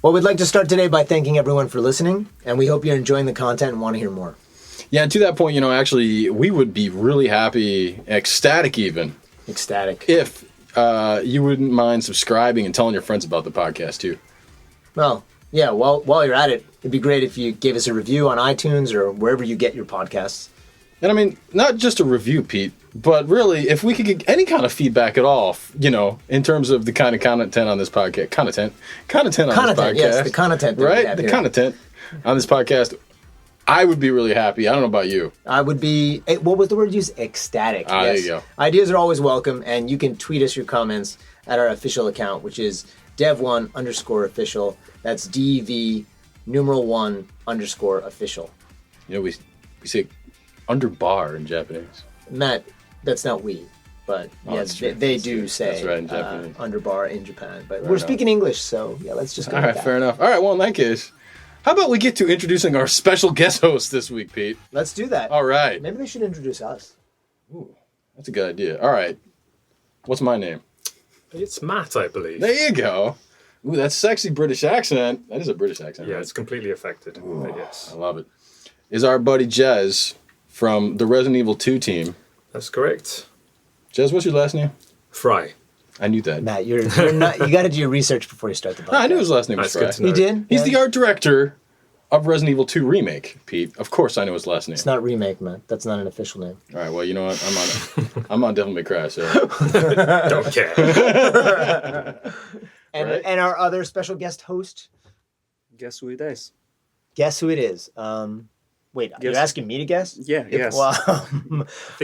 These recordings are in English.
Well, we'd like to start today by thanking everyone for listening, and we hope you're enjoying the content and want to hear more. Yeah, and to that point, actually, we would be really happy, ecstatic even. Ecstatic. If you wouldn't mind subscribing and telling your friends about the podcast, too. Well, yeah, while you're at it, it'd be great if you gave us a review on iTunes or wherever you get your podcasts. And I mean, not just a review, Pete, but really, if we could get any kind of feedback at all, in terms of the kind of content on this podcast, content on this podcast. Yes, the content. Right? The content on this podcast, I would be really happy. I don't know about you. I would be, what was the word used? Ecstatic. Yes. There you go. Ideas are always welcome, and you can tweet us your comments at our official account, which is dev1_official. That's DV1_official. We say under bar in Japanese. Matt, that's not we, but yes, they do say that's right in Japanese. Under bar in Japan. But we're speaking English, so yeah, let's just go with that. All right, fair enough. All right, well, in that case, how about we get to introducing our special guest host this week, Pete? Let's do that. All right. Maybe they should introduce us. Ooh, that's a good idea. All right. What's my name? It's Matt, I believe. There you go. Ooh, that's sexy British accent. That is a British accent. Yeah, right? It's completely affected. Ooh, yes. I love it. Is our buddy Jez from the Resident Evil 2 team. That's correct. Jez, what's your last name? Fry. I knew that. Matt, you're not. You got to do your research before you start the podcast. No, I knew his last name was Fry. You did? He's the art director of Resident Evil 2 Remake, Pete. Of course I know his last name. It's not Remake, Matt. That's not an official name. All right, well, you know what? I'm on Devil May Cry, so. Don't care. And our other special guest host? Guess who it is? Guess who it is? Wait, you're asking me to guess? Yeah, yes. Well,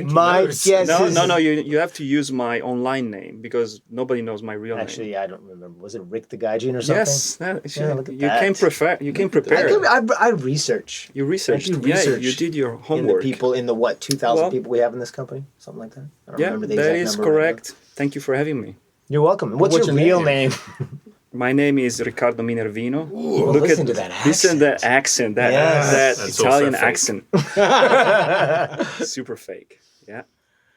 my guess is... No, you have to use my online name because nobody knows my real name. Actually, I don't remember. Was it Rick the Gaijin or something? Yes. Look at that. You came prepared. I research. You researched. You did your homework. In the people, 2,000 people we have in this company? Something like that? I don't remember the exact number. That is correct. Thank you for having me. You're welcome. What's your real name? My name is Riccardo Minervino. Ooh, listen to that accent. Listen to that accent, that Italian accent. Super fake. Yeah.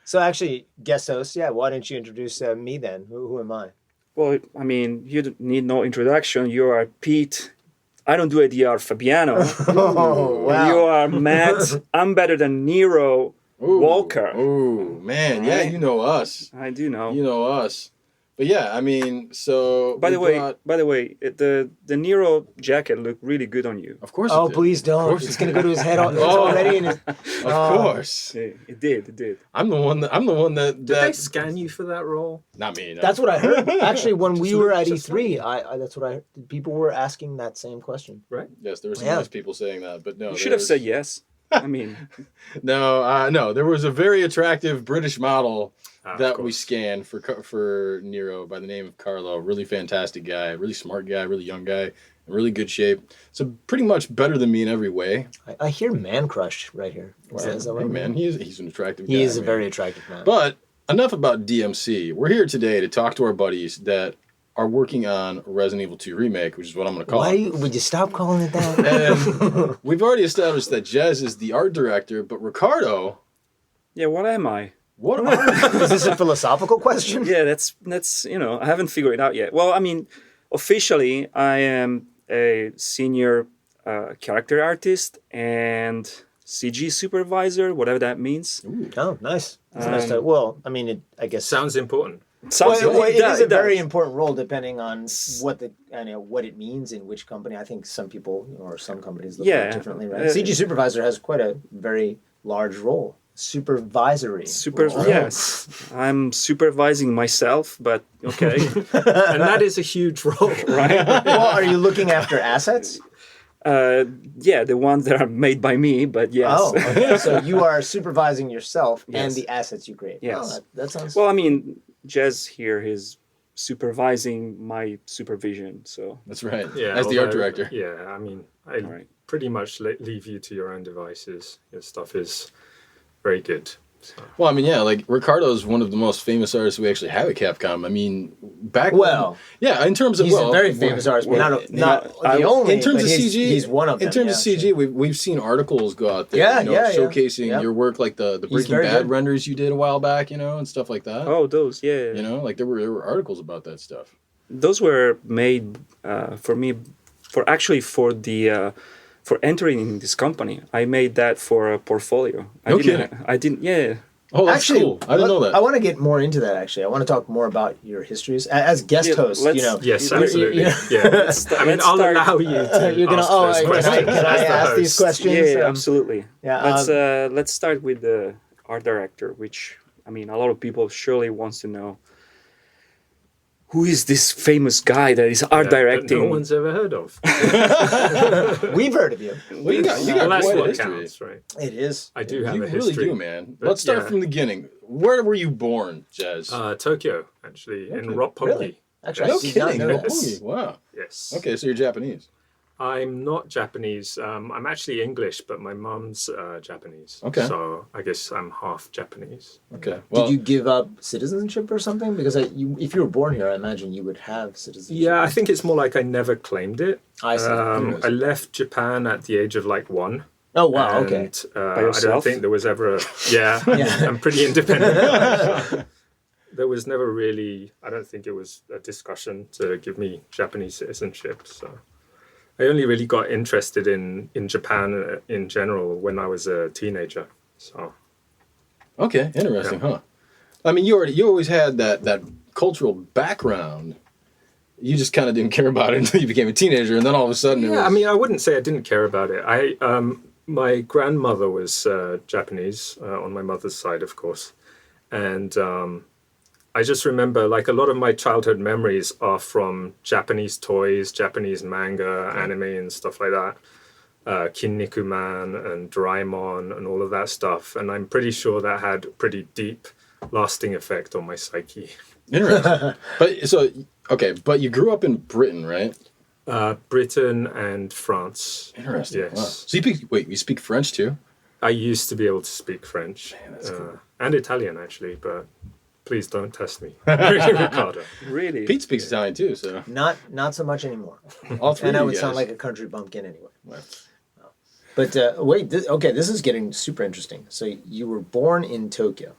So actually, guest host, why don't you introduce me then? Who am I? Well, I mean, you don't need no introduction. You are Pete. I don't do it. You are Fabiano. Oh, wow. You are Matt. I'm better than Nero Walker. Oh, man. Right? Yeah, you know us. I do know. You know us. But yeah, I mean, so... By the way, the Nero jacket looked really good on you. Of course it did. Please don't. It's going to go to his head already. Of course. It did. I'm the one that... Did they scan you for that role? Not me. No. That's what I heard. Actually, when we were at E3, that's what I heard. People were asking that same question. Right? Yes, there were some nice people saying that, but no. You should have said yes. I mean... No, there was a very attractive British model... that we scanned for Nero by the name of Carlo. Really fantastic guy, really smart guy, really young guy, in really good shape. So pretty much better than me in every way. I hear man crush right here. Hey man, he's an attractive guy. He is a very attractive man. But enough about DMC. We're here today to talk to our buddies that are working on Resident Evil 2 Remake, which is what I'm going to call it. Would you stop calling it that? And we've already established that Jez is the art director, but Ricardo... Yeah, what am I? What is this a philosophical question? Yeah, that's I haven't figured it out yet. Well, I mean, officially, I am a senior character artist and CG supervisor, whatever that means. Ooh. Oh, nice. That's a nice title. Well, I mean, I guess sounds important. It is a very important role depending on what it means in which company. I think some people or some companies look at it differently, right? CG supervisor has quite a very large role. Supervisory. Yes. I'm supervising myself, but okay. And that is a huge role, right? Well, are you looking after assets? Yeah, the ones that are made by me, but yes. Oh, okay. So you are supervising yourself and the assets you create. Yes. Oh, that sounds... Well, I mean, Jez here is supervising my supervision, so... That's right. Yeah, as the art director. Yeah, I mean, I pretty much leave you to your own devices. Your stuff is... very good. So. Well, I mean, yeah, like Ricardo is one of the most famous artists we actually have at Capcom. I mean, in terms of he's a very famous artist, but not the only. In terms of CG, he's one of them. In terms of CG, we've seen articles go out there, showcasing your work, like the Breaking Bad renders you did a while back, and stuff like that. Oh, those, yeah. Like there were articles about that stuff. Those were made for me for entering in this company. I made that for a portfolio. I didn't. Yeah. Oh, that's cool. I didn't know that. I want to get more into that, actually. I want to talk more about your histories. As guest host, Yes, absolutely. Yeah. I mean, I'll allow you to you're gonna, ask those questions. can I ask these questions? Yeah, absolutely. Yeah, Let's start with the art director, which, I mean, a lot of people surely wants to know. Who is this famous guy that is art directing? That no one's ever heard of. We've heard of you. Well, you got that's quite a what history. counts, right? It is. I do have You a really history. do, man. Let's start from the beginning. Where were you born, Jazz? Tokyo, actually, in Roppongi. Really? Actually, No I did not kidding. know No that. boogie. Wow. Yes. Okay, so you're Japanese. I'm not Japanese. I'm actually English, but my mum's Japanese. Okay. So I guess I'm half Japanese. Okay. Well, Did you give up citizenship or something? Because if you were born here, I imagine you would have citizenship. Yeah, I think it's more like I never claimed it. I see. I left Japan at the age of like 1. Oh, wow, And, okay. I yourself? don't think there was ever a... Yeah, I'm pretty independent. There was never really... I don't think it was a discussion to give me Japanese citizenship, so... I only really got interested in Japan in general when I was a teenager. So, okay, interesting, huh? I mean, you always had that cultural background. You just kind of didn't care about it until you became a teenager, and then all of a sudden it was... I mean, I wouldn't say I didn't care about it. My grandmother was Japanese on my mother's side, of course, and I just remember, like, a lot of my childhood memories are from Japanese toys, Japanese manga, anime, and stuff like that. Kinniku Man and Doraemon and all of that stuff. And I'm pretty sure that had a pretty deep, lasting effect on my psyche. Interesting. But you grew up in Britain, right? Britain and France. Interesting. Yes. Wow. So you speak French too? I used to be able to speak French. Man, that's cool. And Italian, actually, but... Please don't test me, Ricardo. Really? Pete speaks Italian too, so... Not so much anymore. All three And I of would you sound guys. like a country bumpkin anyway. Right. But wait, this is getting super interesting. So you were born in Tokyo.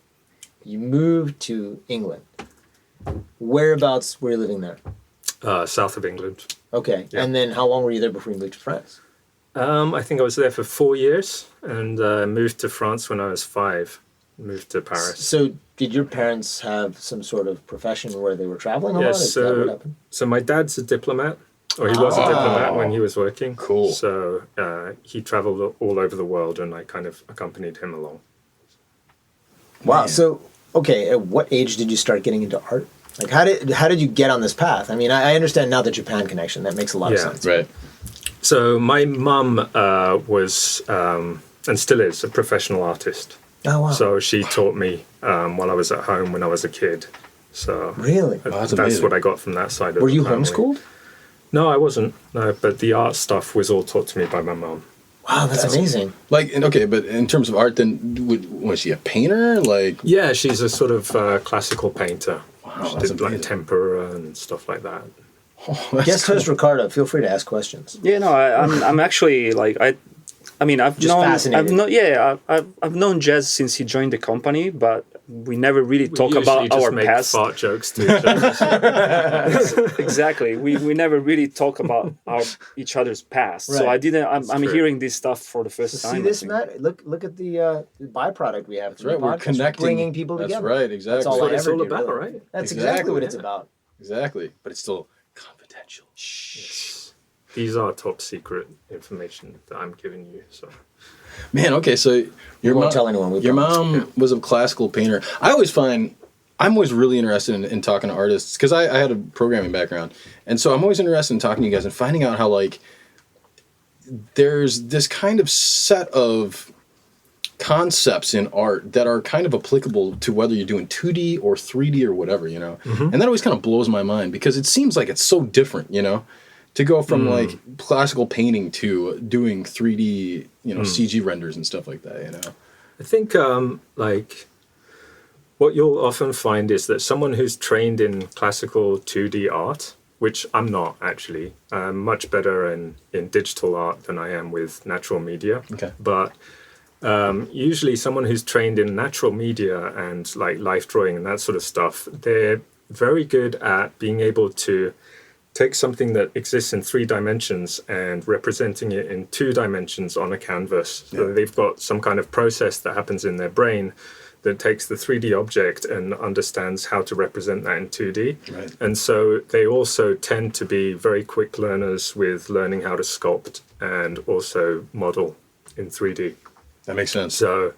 You moved to England. Whereabouts were you living there? South of England. Okay. Yeah. And then how long were you there before you moved to France? I think I was there for 4 years and moved to France when I was 5. Moved to Paris. So did your parents have some sort of profession where they were traveling a lot? Yes, Is that what happened? so my dad's a diplomat, or he was a diplomat when he was working. Cool. So he traveled all over the world, and I kind of accompanied him along. Wow. Man. So, okay, at what age did you start getting into art? Like, how did you get on this path? I mean, I understand now the Japan connection. That makes a lot of sense. Right. So my mum was, and still is, a professional artist. Oh, wow. So she taught me while I was at home when I was a kid. So Really? that's that's amazing. what I got from that side of Were the you family. homeschooled? No, I wasn't. No, but the art stuff was all taught to me by my mum. Wow, that's amazing. Like, okay, but in terms of art, then, was she a painter? Like... Yeah, she's a sort of classical painter. Wow, She that's did like amazing. tempera and stuff like that. Oh, that's Guest host Ricardo, feel free to ask questions. Yeah, no, I'm actually like I mean, I've known Jazz since he joined the company, but we never really talk We usually about just our make past. fart jokes to each other. Exactly. We never really talk about each other's past. So Right. I didn't. I'm true. hearing this stuff for the first time. See I this, think. Matt? Look at the byproduct we have. That's through right, the we're podcast. connecting. Bringing people That's together. right, exactly. That's all what I it's ever all do, about, really. right? That's Exactly, exactly what it's yeah. about. Exactly. But it's still confidential. Yes. These are top secret information that I'm giving you. So Man, okay, so your won't mom, tell anyone, we your promise. mom was a classical painter. I'm always really interested in talking to artists because I had a programming background, and so I'm always interested in talking to you guys and finding out how, like, there's this kind of set of concepts in art that are kind of applicable to whether you're doing 2D or 3D or whatever, you know. Mm-hmm. And that always kind of blows my mind because it seems like it's so different, you know, to go from like classical painting to doing 3D, you know, CG renders and stuff like that, you know. I think like what you'll often find is that someone who's trained in classical 2D art, which I'm not actually, I'm much better in digital art than I am with natural media. Okay. But usually someone who's trained in natural media and like life drawing and that sort of stuff, they're very good at being able to take something that exists in 3 dimensions and representing it in 2 dimensions on a canvas. So they've got some kind of process that happens in their brain that takes the 3D object and understands how to represent that in 2D. Right. And so they also tend to be very quick learners with learning how to sculpt and also model in 3D. That makes sense. So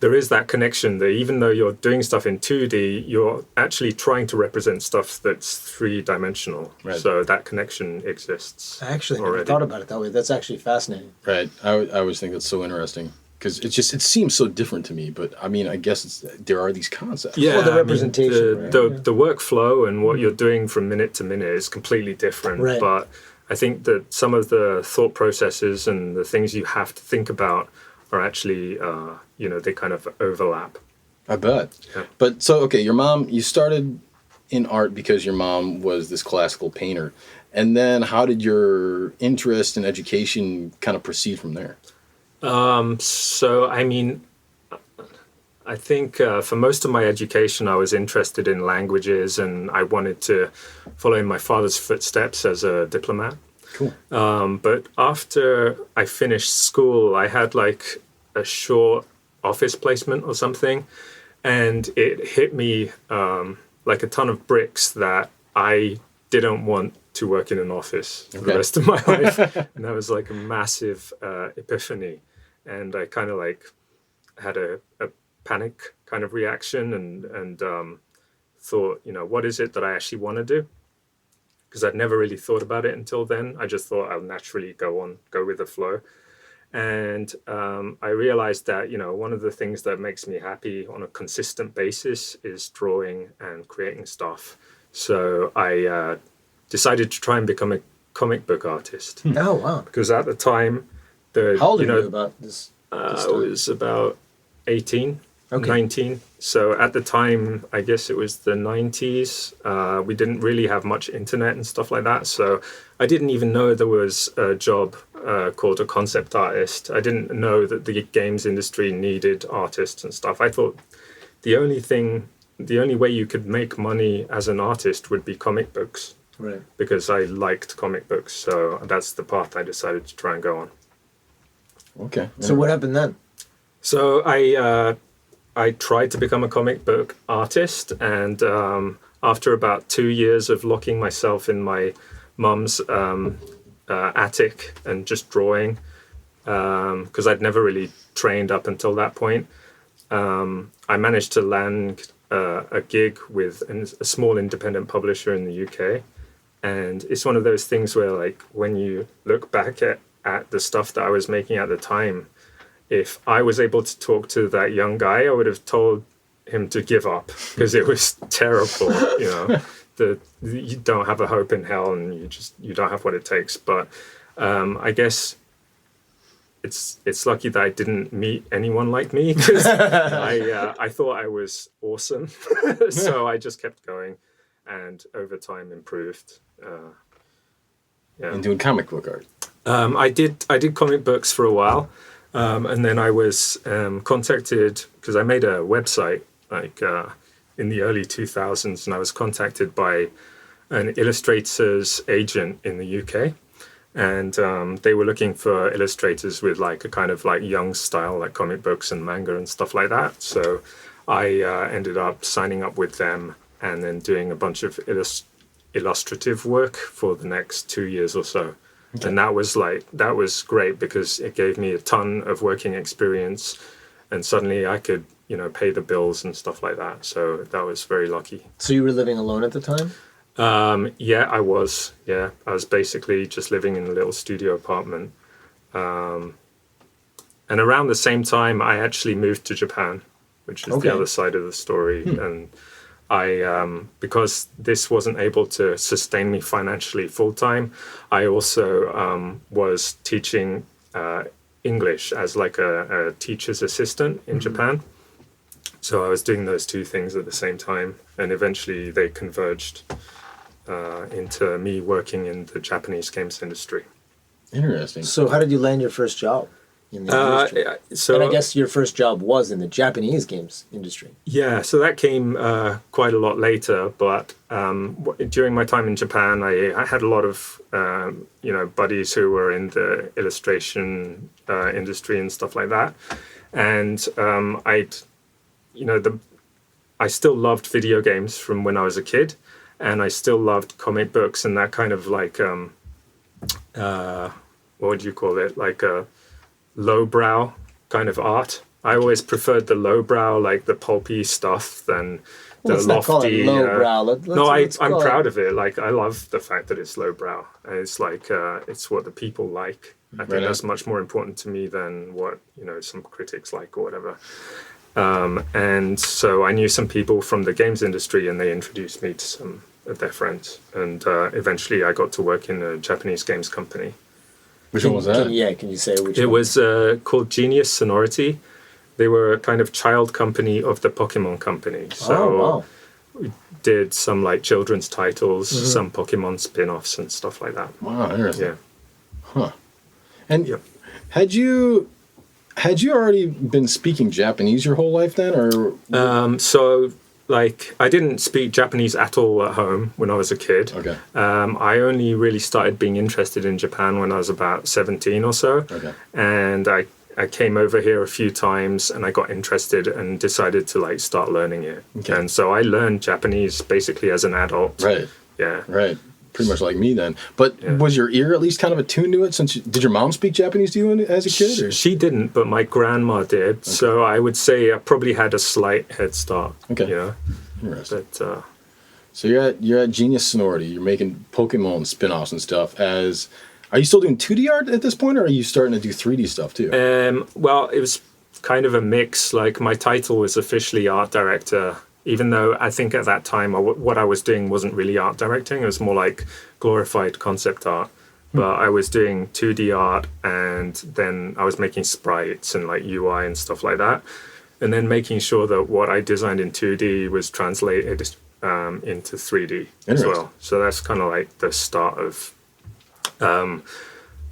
there is that connection that even though you're doing stuff in 2D, you're actually trying to represent stuff that's 3-dimensional. Right. So that connection exists. I actually already. never thought about it that way. That's actually fascinating. Right. I always think that's so interesting. Because it seems so different to me, but I mean, I guess there are these concepts. Yeah, well, the representation, right? the workflow and what you're doing from minute to minute is completely different. Right. But I think that some of the thought processes and the things you have to think about are actually, they kind of overlap. I bet. Yeah. But so, okay, you started in art because your mom was this classical painter. And then how did your interest in education kind of proceed from there? So, I mean, I think for most of my education, I was interested in languages and I wanted to follow in my father's footsteps as a diplomat. Cool. But after I finished school, I had like a short office placement or something. And it hit me like a ton of bricks that I didn't want to work in an office for the rest of my life. And that was like a massive epiphany. And I kind of like had a panic kind of reaction and thought, what is it that I actually want to do? Because I'd never really thought about it until then. I just thought I'll naturally go with the flow. And I realized that, one of the things that makes me happy on a consistent basis is drawing and creating stuff. So I decided to try and become a comic book artist. Oh, wow. Because at the time, how old are you about this? I was about 18, Okay. 19. So at the time, I guess it was the 90s. We didn't really have much internet and stuff like that. So I didn't even know there was a job called a concept artist. I didn't know that the games industry needed artists and stuff. I thought the only way you could make money as an artist would be comic books. Right. Because I liked comic books. So that's the path I decided to try and go on. Okay. So what happened then? So I tried to become a comic book artist, and after about 2 years of locking myself in my mum's attic and just drawing, because I'd never really trained up until that point, I managed to land a gig with a small independent publisher in the UK. And it's one of those things where, like, when you look back at the stuff that I was making at the time, if I was able to talk to that young guy, I would have told him to give up because it was terrible. You don't have a hope in hell, and you don't have what it takes. But I guess it's lucky that I didn't meet anyone like me, because I thought I was awesome. So I just kept going, and over time improved. And doing comic book art. I did comic books for a while. And then I was contacted, because I made a website in the early 2000s, and I was contacted by an illustrator's agent in the UK. And they were looking for illustrators with like a kind of like young style, like comic books and manga and stuff like that. So I ended up signing up with them and then doing a bunch of illustrative work for the next 2 years or so. Okay. And that was great because it gave me a ton of working experience, and suddenly I could, pay the bills and stuff like that. So that was very lucky. So you were living alone at the time? Yeah, I was. Yeah, I was basically just living in a little studio apartment. And around the same time, I actually moved to Japan, which is the other side of the story. And I, because this wasn't able to sustain me financially full time, I also was teaching English as like a teacher's assistant in Japan. So I was doing those two things at the same time, and eventually they converged into me working in the Japanese games industry. Interesting. So how did you land your first job? in the industry. And I guess your first job was in the Japanese games industry. Yeah, so that came quite a lot later. But during my time in Japan, I had a lot of buddies who were in the illustration industry and stuff like that, and I still loved video games from when I was a kid, and I still loved comic books and that kind of like what would you call it, like a lowbrow kind of art. I always preferred the lowbrow, like the pulpy stuff, than the lofty. Not call it lowbrow. I'm proud of it. Like I love the fact that it's lowbrow. It's like it's what the people like. I think that's much more important to me than what some critics like or whatever. And so I knew some people from the games industry, and they introduced me to some of their friends. And eventually I got to work in a Japanese games company. Which one was that? Can you say which one? It was called Genius Sonority. They were a kind of child company of the Pokemon company. So we did some like children's titles, some Pokemon spin-offs and stuff like that. Wow, interesting. Yeah. Huh. And had you already been speaking Japanese your whole life then, or? So, like, I didn't speak Japanese at all at home when I was a kid. Okay. I only really started being interested in Japan when I was about 17 or so. Okay. And I came over here a few times, and I got interested and decided to like start learning it. Okay. And so I learned Japanese basically as an adult. Right. Yeah. Right. Pretty much like me then. But was your ear at least kind of attuned to it? Did your mom speak Japanese to you as a kid? Or? She didn't, but my grandma did. Okay. So I would say I probably had a slight head start. Okay. Interesting. But, so you're at Genius Sonority. You're making Pokemon spin-offs and stuff. Are you still doing 2D art at this point, or are you starting to do 3D stuff too? Well, it was kind of a mix. Like my title was officially art director, even though I think at that time what I was doing wasn't really art directing. It was more like glorified concept art. But I was doing 2D art, and then I was making sprites and like UI and stuff like that. And then making sure that what I designed in 2D was translated into 3D as well. So that's kind of like the start of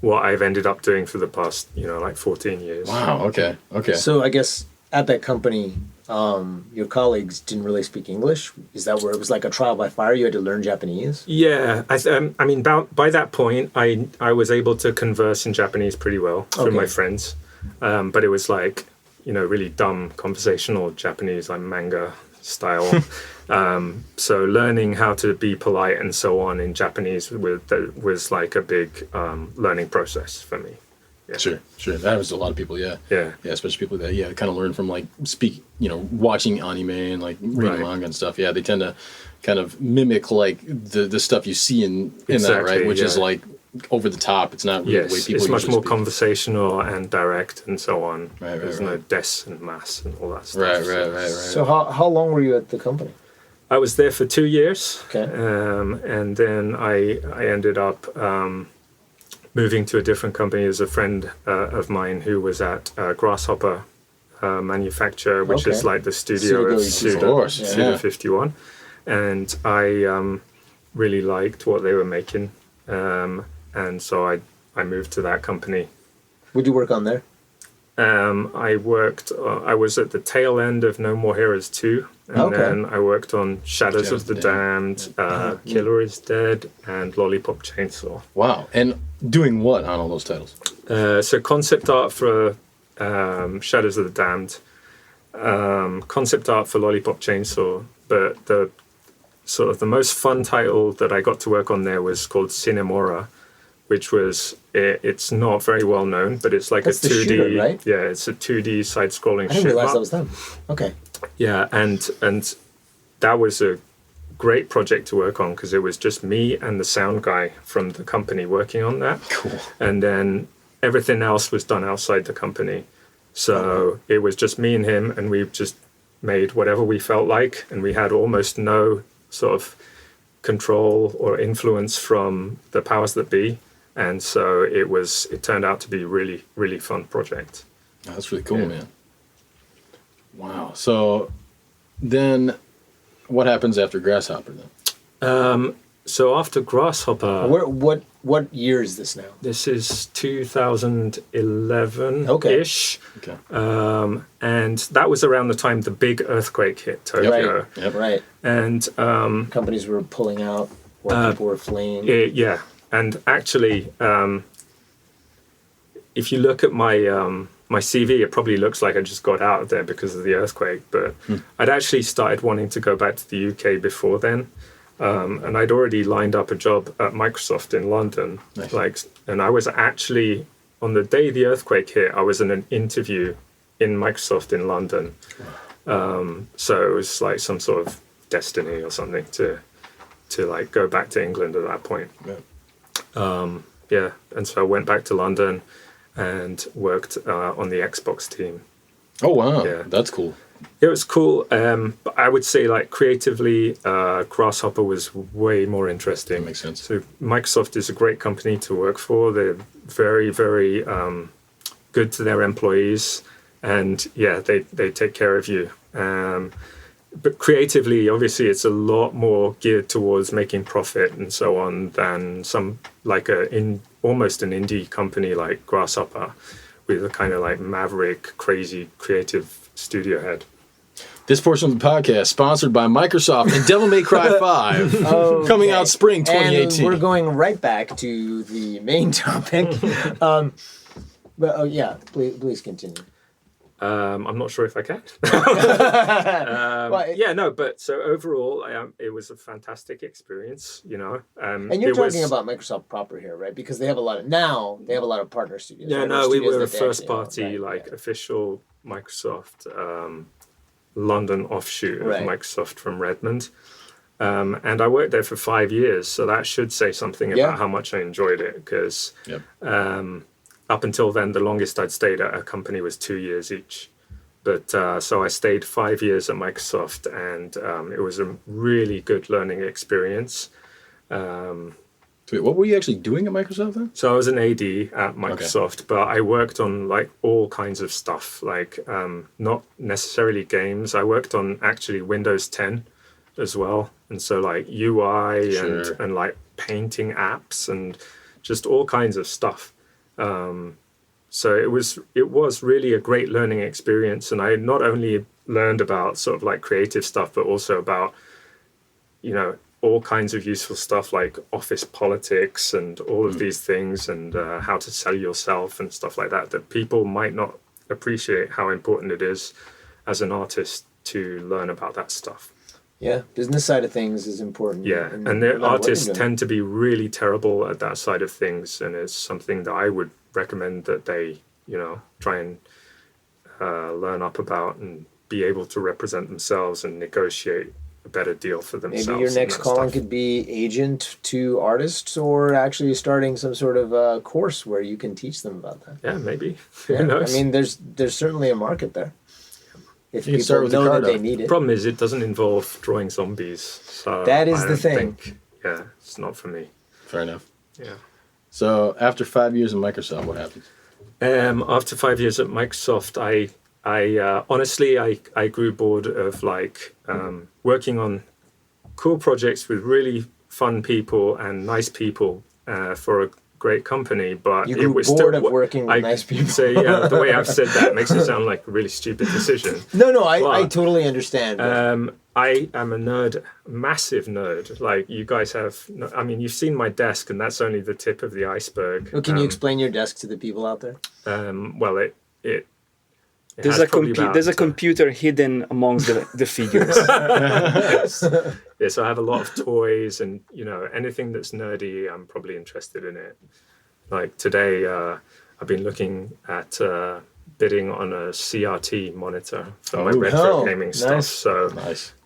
what I've ended up doing for the past, like 14 years. Wow, okay. So I guess at that company, your colleagues didn't really speak English. Is that where it was like a trial by fire? You had to learn Japanese? Yeah. I mean, by that point, I was able to converse in Japanese pretty well through my friends. But it was like, really dumb conversational Japanese, like manga style. So learning how to be polite and so on in Japanese was like a big learning process for me. Yeah. Sure. That was a lot of people, yeah. Yeah, especially people that kind of learn from like watching anime and like reading manga and stuff. Yeah, they tend to kind of mimic like the stuff you see in that, right? Which is like over the top. It's not really the way people. It's much more conversational and direct and so on. Right. There's no des and mass and all that stuff. Right. So how long were you at the company? I was there for 2 years. Okay. And then I ended up moving to a different company. As a friend of mine who was at Grasshopper Manufacture, which is like the studio of Suda 51. And I really liked what they were making. And so I moved to that company. What did you work on there? I was at the tail end of No More Heroes 2. And then I worked on Shadows of the Damned, Killer is Dead, and Lollipop Chainsaw. Wow. And doing what on all those titles? So concept art for Shadows of the Damned, concept art for Lollipop Chainsaw, but the sort of the most fun title that I got to work on there was called Cinemora, which was, it's not very well known, but it's like That's a 2D, shooter, right? Yeah, it's a 2D side-scrolling. I didn't realize that was them. Okay. Yeah, and that was a great project to work on because it was just me and the sound guy from the company working on that. Cool. And then everything else was done outside the company. So it was just me and him, and we just made whatever we felt like, and we had almost no sort of control or influence from the powers that be. And so it turned out to be a really, really fun project. Oh, that's really cool, man. Wow. So then what happens after Grasshopper then? So after Grasshopper, what year is this now? This is 2011-ish. Okay. And that was around the time the big earthquake hit Tokyo. Right. Yep. Right. And companies were pulling out, or people were fleeing. Yeah. And actually, if you look at my CV, it probably looks like I just got out of there because of the earthquake. But I'd actually started wanting to go back to the UK before then. And I'd already lined up a job at Microsoft in London. Nice. And I was actually, on the day the earthquake hit, I was in an interview in Microsoft in London. So it was like some sort of destiny or something to like go back to England at that point. Yeah. And so I went back to London and worked on the Xbox team. Oh, wow. Yeah. That's cool. It was cool, but I would say like creatively, Grasshopper was way more interesting. That makes sense. So Microsoft is a great company to work for. They're very, very good to their employees, and yeah, they take care of you. But creatively, obviously, it's a lot more geared towards making profit and so on than almost an indie company like Grasshopper, with a kind of like maverick, crazy, creative studio head. This portion of the podcast sponsored by Microsoft and Devil May Cry 5, coming out spring 2018. And we're going right back to the main topic. Please continue. I'm not sure if I can. But so overall, it was a fantastic experience, you know. And you're talking about Microsoft proper here, right? Because they have a lot of partner studios. Yeah, right? no, we were a studios that first actually party, official Microsoft London offshoot of Microsoft from Redmond. And I worked there for 5 years, so that should say something about how much I enjoyed it, because up until then, the longest I'd stayed at a company was 2 years each. But so I stayed 5 years at Microsoft, and it was a really good learning experience. What were you actually doing at Microsoft then? So I was an AD at Microsoft, but I worked on like all kinds of stuff, like not necessarily games. I worked on actually Windows 10 as well. And so like UI and like painting apps and just all kinds of stuff. So it was really a great learning experience. And I not only learned about sort of like creative stuff, but also about, you know, all kinds of useful stuff like office politics and all of these things, and how to sell yourself and stuff like that people might not appreciate how important it is as an artist to learn about that stuff. Yeah, business side of things is important. Yeah, and the artists tend to be really terrible at that side of things, and it's something that I would recommend that they, you know, try and learn up about and be able to represent themselves and negotiate a better deal for themselves. Maybe your next calling could be agent to artists, or actually starting some sort of course where you can teach them about that. Yeah, maybe. Yeah. Who knows? I mean, there's certainly a market there. If you people know that they need it. The problem is it doesn't involve drawing zombies. So that is the thing. It's not for me. Fair enough. Yeah. So after 5 years in Microsoft, what happened? After 5 years at Microsoft, I honestly grew bored of like working on cool projects with really fun people and nice people for a great company, but you grew bored of working with nice people. So yeah, the way I've said that makes it sound like a really stupid decision. No, I totally understand. I am a nerd, massive nerd. Like you guys have, I mean, you've seen my desk, and that's only the tip of the iceberg. Well, can you explain your desk to the people out there? There's a computer hidden amongst the figures. Yeah, so I have a lot of toys, and you know, anything that's nerdy, I'm probably interested in it. Like today, I've been looking at bidding on a CRT monitor for my retro gaming stuff. So,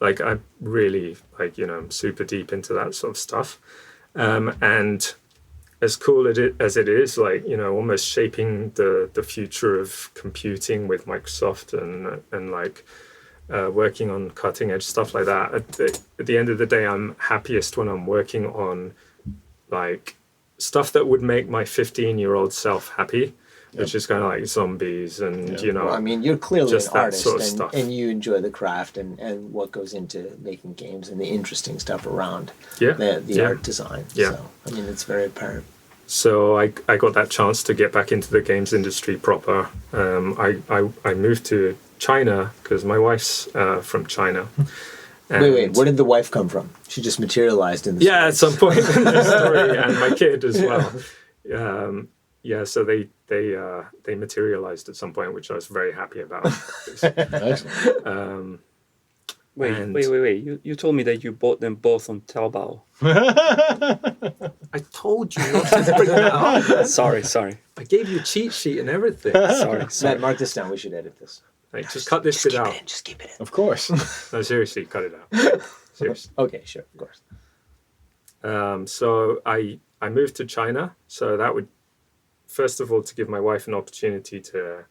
like, I'm really like, you know, I'm super deep into that sort of stuff, and as cool as it is, like, you know, almost shaping the future of computing with Microsoft and like working on cutting edge stuff like that. At the end of the day, I'm happiest when I'm working on like stuff that would make my 15-year-old self happy. which is kind of like zombies and Well, I mean, you're clearly just an that artist, sort of stuff. and you enjoy the craft and what goes into making games and the interesting stuff around the art design. Yeah. So, I mean, it's very apparent. So I got that chance to get back into the games industry proper. I moved to China because my wife's from China. Wait, where did the wife come from? She just materialized in the story. At some point in the story, and my kid as well. So they materialized at some point, which I was very happy about. Excellent. Wait. You told me that you bought them both on Taobao. I told you not to bring that up. Sorry. I gave you a cheat sheet and everything. Sorry. Matt, mark this down. We should edit this. Like, just cut this bit out. Just keep it in. Of course. No, seriously, cut it out. Seriously. Okay, sure, of course. So I moved to China. So that would, first of all, to give my wife an opportunity to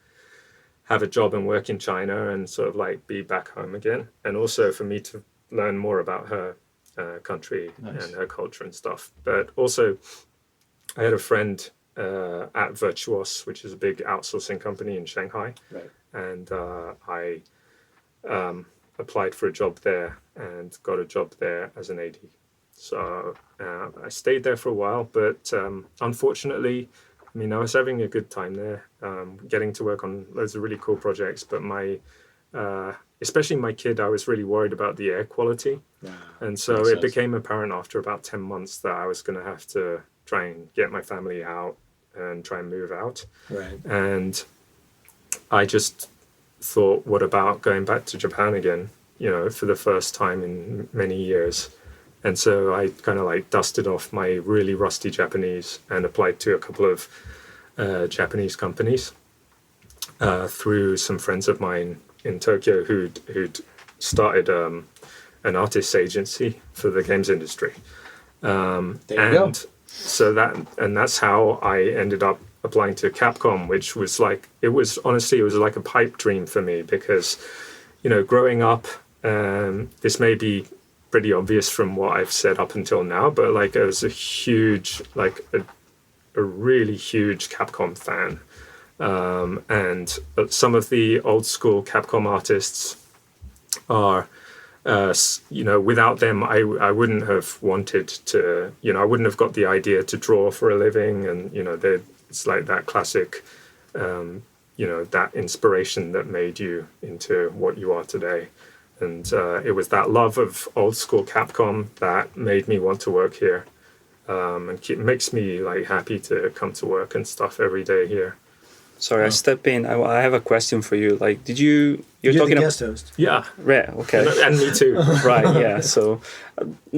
have a job and work in China and sort of like be back home again. And also for me to learn more about her country and her culture and stuff. But also I had a friend at Virtuos, which is a big outsourcing company in Shanghai. Right. And I applied for a job there and got a job there as an AD. So I stayed there for a while, but unfortunately, I mean, I was having a good time there, getting to work on loads of really cool projects, but especially my kid, I was really worried about the air quality. And so it became apparent after about 10 months that I was going to have to try and get my family out and try and move out. Right. And I just thought, what about going back to Japan again, for the first time in many years. And so I kind of like dusted off my really rusty Japanese and applied to a couple of Japanese companies through some friends of mine in Tokyo who'd started an artists agency for the games industry. There you go. So that's how I ended up applying to Capcom, which was like, it was like a pipe dream for me because, growing up, this may be pretty obvious from what I've said up until now, but like I was a really huge Capcom fan. And some of the old school Capcom artists are, without them, I wouldn't have wanted to, I wouldn't have got the idea to draw for a living. And, it's like that classic, that inspiration that made you into what you are today. And it was that love of old school Capcom that made me want to work here. And makes me like happy to come to work and stuff every day here. Sorry, I step in. I have a question for you. Like, you're talking the guest host. Yeah. Right. Okay. And me too. Right. Yeah. So,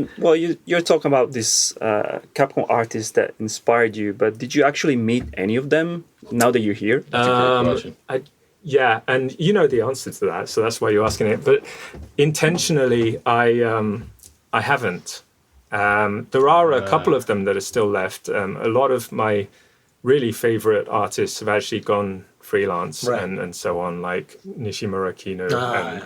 you're talking about this Capcom artist that inspired you, but did you actually meet any of them now that you're here? That's a great question. Yeah, and you know the answer to that, so that's why you're asking it. But intentionally, I haven't. There are a couple of them that are still left. A lot of my really favorite artists have actually gone freelance and so on, like Nishimura Kino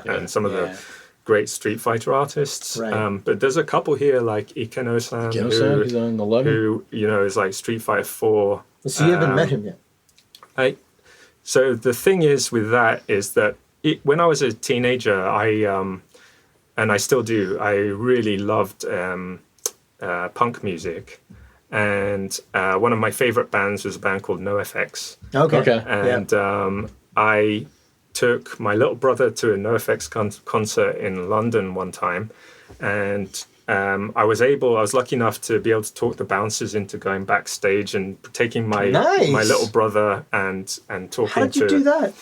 and some of the great Street Fighter artists. Right. But there's a couple here like Ikeno-san, He's on 11. who is like Street Fighter 4. So you haven't met him yet? So the thing is with that is that when I was a teenager, and I still do, I really loved punk music. And one of my favorite bands was a band called NoFX. Okay. And I took my little brother to a NoFX concert in London one time. And I was lucky enough to be able to talk the bouncers into going backstage and taking my little brother and talking to. How did you do that?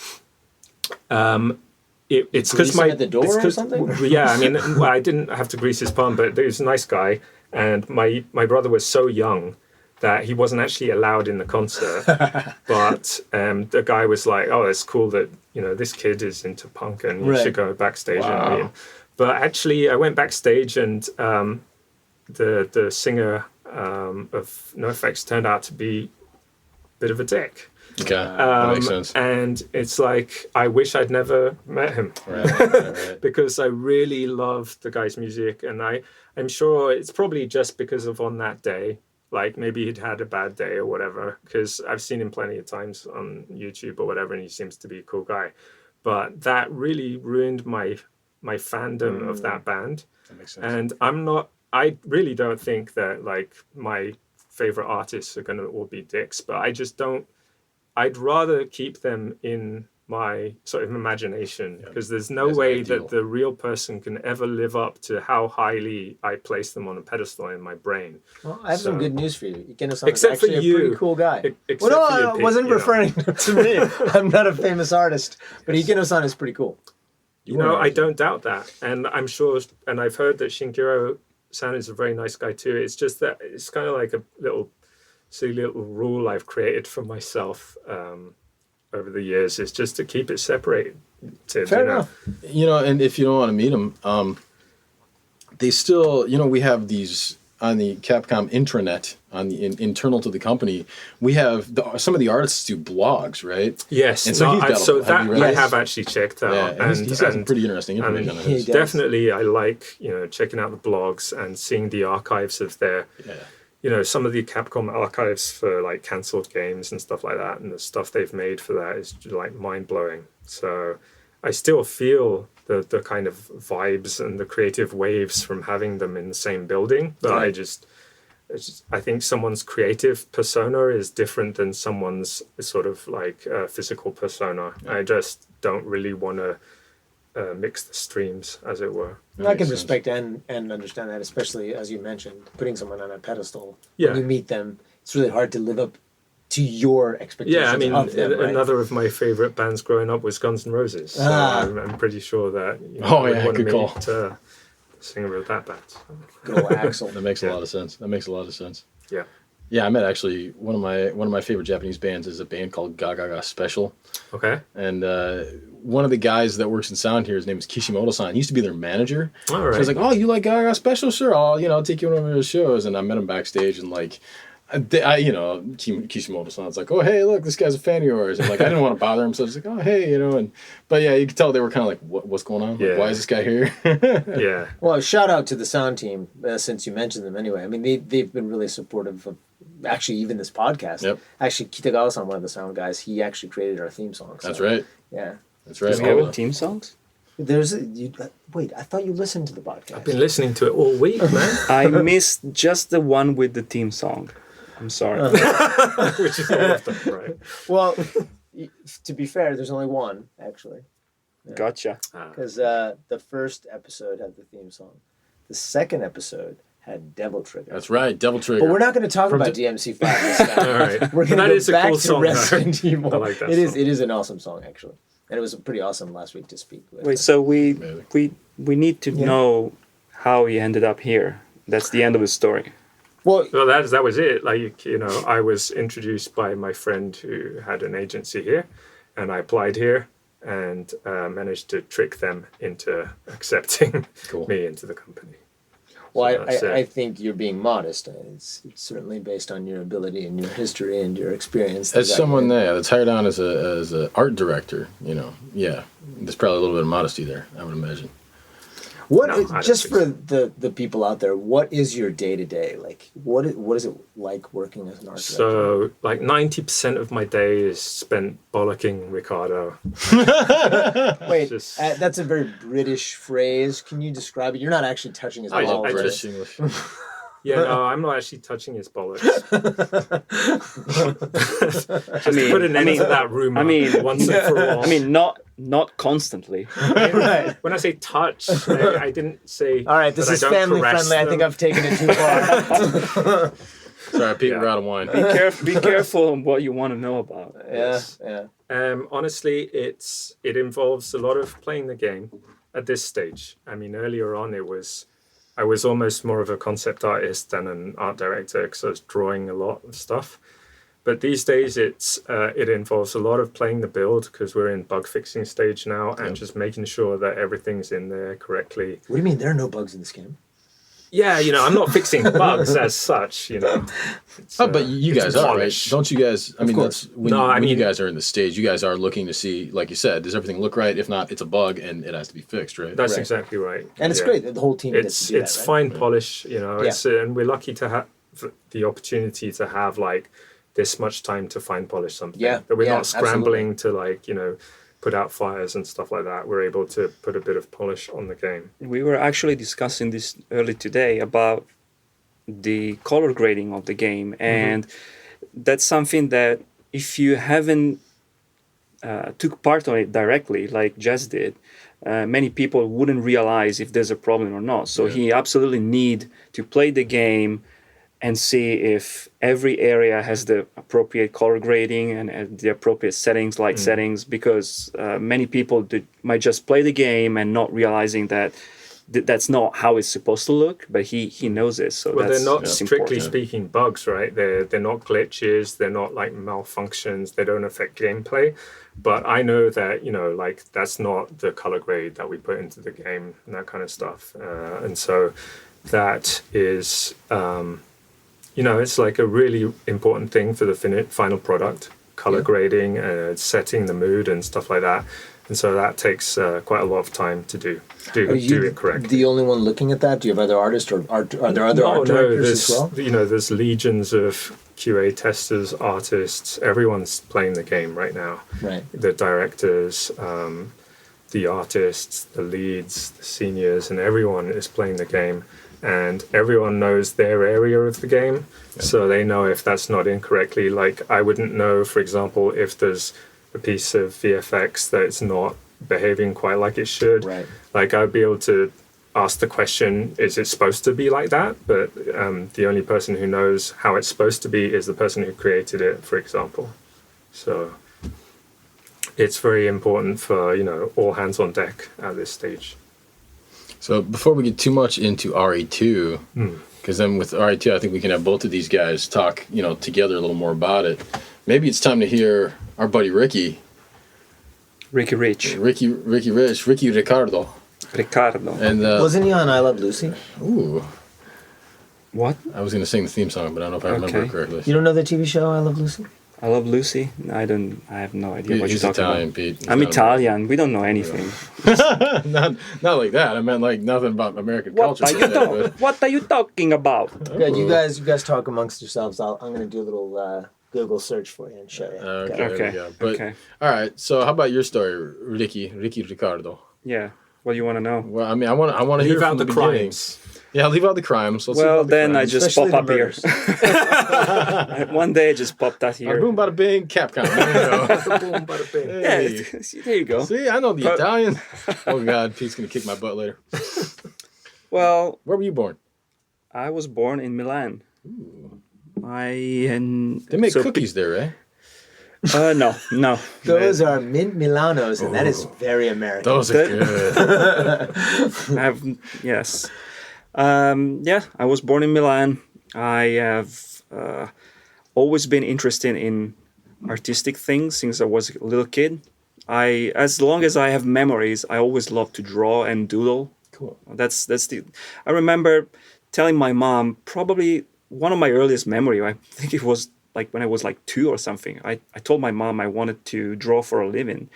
It's because my at the door or something? Yeah, I mean, I didn't have to grease his palm, but he was a nice guy, and my brother was so young that he wasn't actually allowed in the concert. But the guy was like, "Oh, it's cool that this kid is into punk, and you should go backstage and meet him." But actually, I went backstage, and the singer of NoFX turned out to be a bit of a dick. Okay, that makes sense. And it's like, I wish I'd never met him. Right. Because I really love the guy's music. And I'm sure it's probably just because of on that day, like maybe he'd had a bad day or whatever, because I've seen him plenty of times on YouTube or whatever, and he seems to be a cool guy. But that really ruined my fandom of that band. That makes sense. And I really don't think that like my favorite artists are going to all be dicks, but I just don't. I'd rather keep them in my sort of imagination, because there's no way that the real person can ever live up to how highly I place them on a pedestal in my brain. Well, I have some good news for you. Ikenos-san is Except for actually a you. pretty cool guy. Except Well, for no, you, I Pete, wasn't you know. referring to me. I'm not a famous artist, but Ikenos-san is pretty cool. You know, I don't doubt that. And I'm sure, and I've heard that Shinkiro-san is a very nice guy too. It's just that it's kind of like a silly little rule I've created for myself over the years, is just to keep it separated. Fair enough. You know, and if you don't want to meet them, they still, you know, we have these on the Capcom intranet, on the internal to the company. We have some of the artists do blogs, right? Yes, and so I have actually checked out. Yeah, and he's got some pretty interesting information on his. Definitely, I like checking out the blogs and seeing the archives of their. Yeah. You know, some of the Capcom archives for like cancelled games and stuff like that, and the stuff they've made for that is like mind-blowing. So I still feel the kind of vibes and the creative waves from having them in the same building. But right. I think someone's creative persona is different than someone's sort of like physical persona. Yeah. I just don't really want to mix the streams, as it were. I can respect and understand that, especially as you mentioned, putting someone on a pedestal. Yeah. When you meet them, it's really hard to live up to your expectations. Yeah, I mean, of them, right? Another of my favorite bands growing up was Guns N' Roses. So I'm pretty sure that I would want to meet the singer of that band. So. Good old Axel. That makes a lot of sense. Yeah. Yeah, I met actually one of my favorite Japanese bands is a band called Gagaga Special. Okay. And one of the guys that works in sound here, his name is Kishimoto-san. He used to be their manager. All right. So I was like, "Oh, you like Gagaga Special? Sure, I'll take you on one of his shows." And I met him backstage, and like, Kishimoto-san's like, "Oh, hey, look, this guy's a fan of yours." And like, I didn't want to bother him, so I was like, "Oh, hey, but yeah, you could tell they were kind of like, what's going on? Yeah. Like, why is this guy here?" Yeah. Well, shout out to the sound team, since you mentioned them anyway. I mean, they've been really supportive of, actually, even this podcast. Yep. Actually, Kitagawa-san, one of the sound guys, he actually created our theme song. So, That's right. Yeah. That's right. Do we have theme songs? Wait, I thought you listened to the podcast. I've been listening to it all week, man. I missed just the one with the theme song. I'm sorry. Which is all of them, right? Well, to be fair, there's only one, actually. Yeah. Gotcha. Because the first episode had the theme song. The second episode had Devil Trigger. That's right, Devil Trigger. But we're not going to talk about DMC5 this time. All right. We're going to go back to song, Resident Evil. I like that It song. is an awesome song, actually. And it was pretty awesome last week to speak with. Wait, so we need to know how he ended up here. That's the end of the story. Well, that was it. Like, I was introduced by my friend who had an agency here, and I applied here and managed to trick them into accepting me into the company. Well, I think you're being modest. It's certainly based on your ability and your history and your experience. As someone that's hired on as a art director, there's probably a little bit of modesty there, I would imagine. Just for the people out there, what is your day-to-day? Like, what is it like working as an art director? So, like 90% of my day is spent bollocking Ricardo. Wait, that's a very British phrase. Can you describe it? You're not actually touching his balls. British English. Yeah, no, I'm not actually touching his bollocks. Just put an end to that rumor. Once and for all. Not constantly. Right. When I say touch, I didn't say. All right, this is family friendly. I think I've taken it too far. Sorry, I peeked out of wine. Be careful on what you want to know about. Yeah. Honestly, it involves a lot of playing the game at this stage. I mean, earlier on, I was almost more of a concept artist than an art director because I was drawing a lot of stuff. But these days, it involves a lot of playing the build because we're in bug fixing stage now and just making sure that everything's in there correctly. What do you mean there are no bugs in this game? Yeah, I'm not fixing bugs as such, but you guys are, right? Don't you guys? I mean, course. that's when you guys are in the stage. You guys are looking to see, like you said, does everything look right? If not, it's a bug and it has to be fixed, right? That's exactly right. And it's great that the whole team gets to do it's fine polish, and we're lucky to the opportunity to have like this much time to fine polish something. Yeah, That we're yeah, not scrambling absolutely. to like, put out fires and stuff like that. We're able to put a bit of polish on the game. We were actually discussing this early today about the color grading of the game, and that's something that if you haven't took part on it directly, like Jess did, many people wouldn't realize if there's a problem or not. So he absolutely need to play the game and see if every area has the appropriate color grading and the appropriate settings, light settings, because many people might just play the game and not realizing that that's not how it's supposed to look, but he knows it. So well, that's they're not strictly important. speaking bugs, right? They're not glitches. They're not like malfunctions. They don't affect gameplay. But I know that like that's not the color grade that we put into the game and that kind of stuff. And so that is, it's like a really important thing for the final product. Color grading, setting the mood and stuff like that. And so that takes quite a lot of time to do it correctly. The only one looking at that? Do you have other artists, or are there other art directors as well? There's legions of QA testers, artists. Everyone's playing the game right now. Right. The directors, the artists, the leads, the seniors, and everyone is playing the game. And everyone knows their area of the game, so they know if that's not incorrectly. Like I wouldn't know, for example, if there's a piece of VFX that's not behaving quite like it should. Right. Like I'd be able to ask the question, is it supposed to be like that? But the only person who knows how it's supposed to be is the person who created it, for example. So it's very important for, all hands on deck at this stage. So before we get too much into RE2, because then with RE2, I think we can have both of these guys talk, together a little more about it. Maybe it's time to hear our buddy Ricky. Ricky Rich. Ricky Ricardo. Ricardo. And wasn't he on I Love Lucy? Ooh. What? I was going to sing the theme song, but I don't know if I remember it correctly. You don't know the TV show I Love Lucy? I Love Lucy. I have no idea what you're talking Italian, about. Pete. I'm Italian. We don't know anything. not like that. I meant like nothing about American culture. What are you talking about? Yeah, you guys talk amongst yourselves. I'm going to do a little Google search for you and show you. Okay. But, all right. So how about your story, Ricky Ricardo? Yeah. What do you want to know? Well, I mean, I want to hear from the beginning. Crimes. Yeah, leave out the crimes. I just pop up here. One day I just popped out here. Boom, bada bing, Capcom. There you go. Boom, bada bing. Hey. Yeah, there you go. See, I know the Italian. Oh, God, Pete's going to kick my butt later. Well, where were you born? I was born in Milan. Ooh. They make cookies there, right? No. Those are mint Milanos, and that is very American. Those are good. Yes. I was born in Milan. I have always been interested in artistic things since I was a little kid. As long as I have memories, I always loved to draw and doodle. Cool. I remember telling my mom, probably one of my earliest memory, I think it was like when I was like 2 or something. I told my mom I wanted to draw for a living.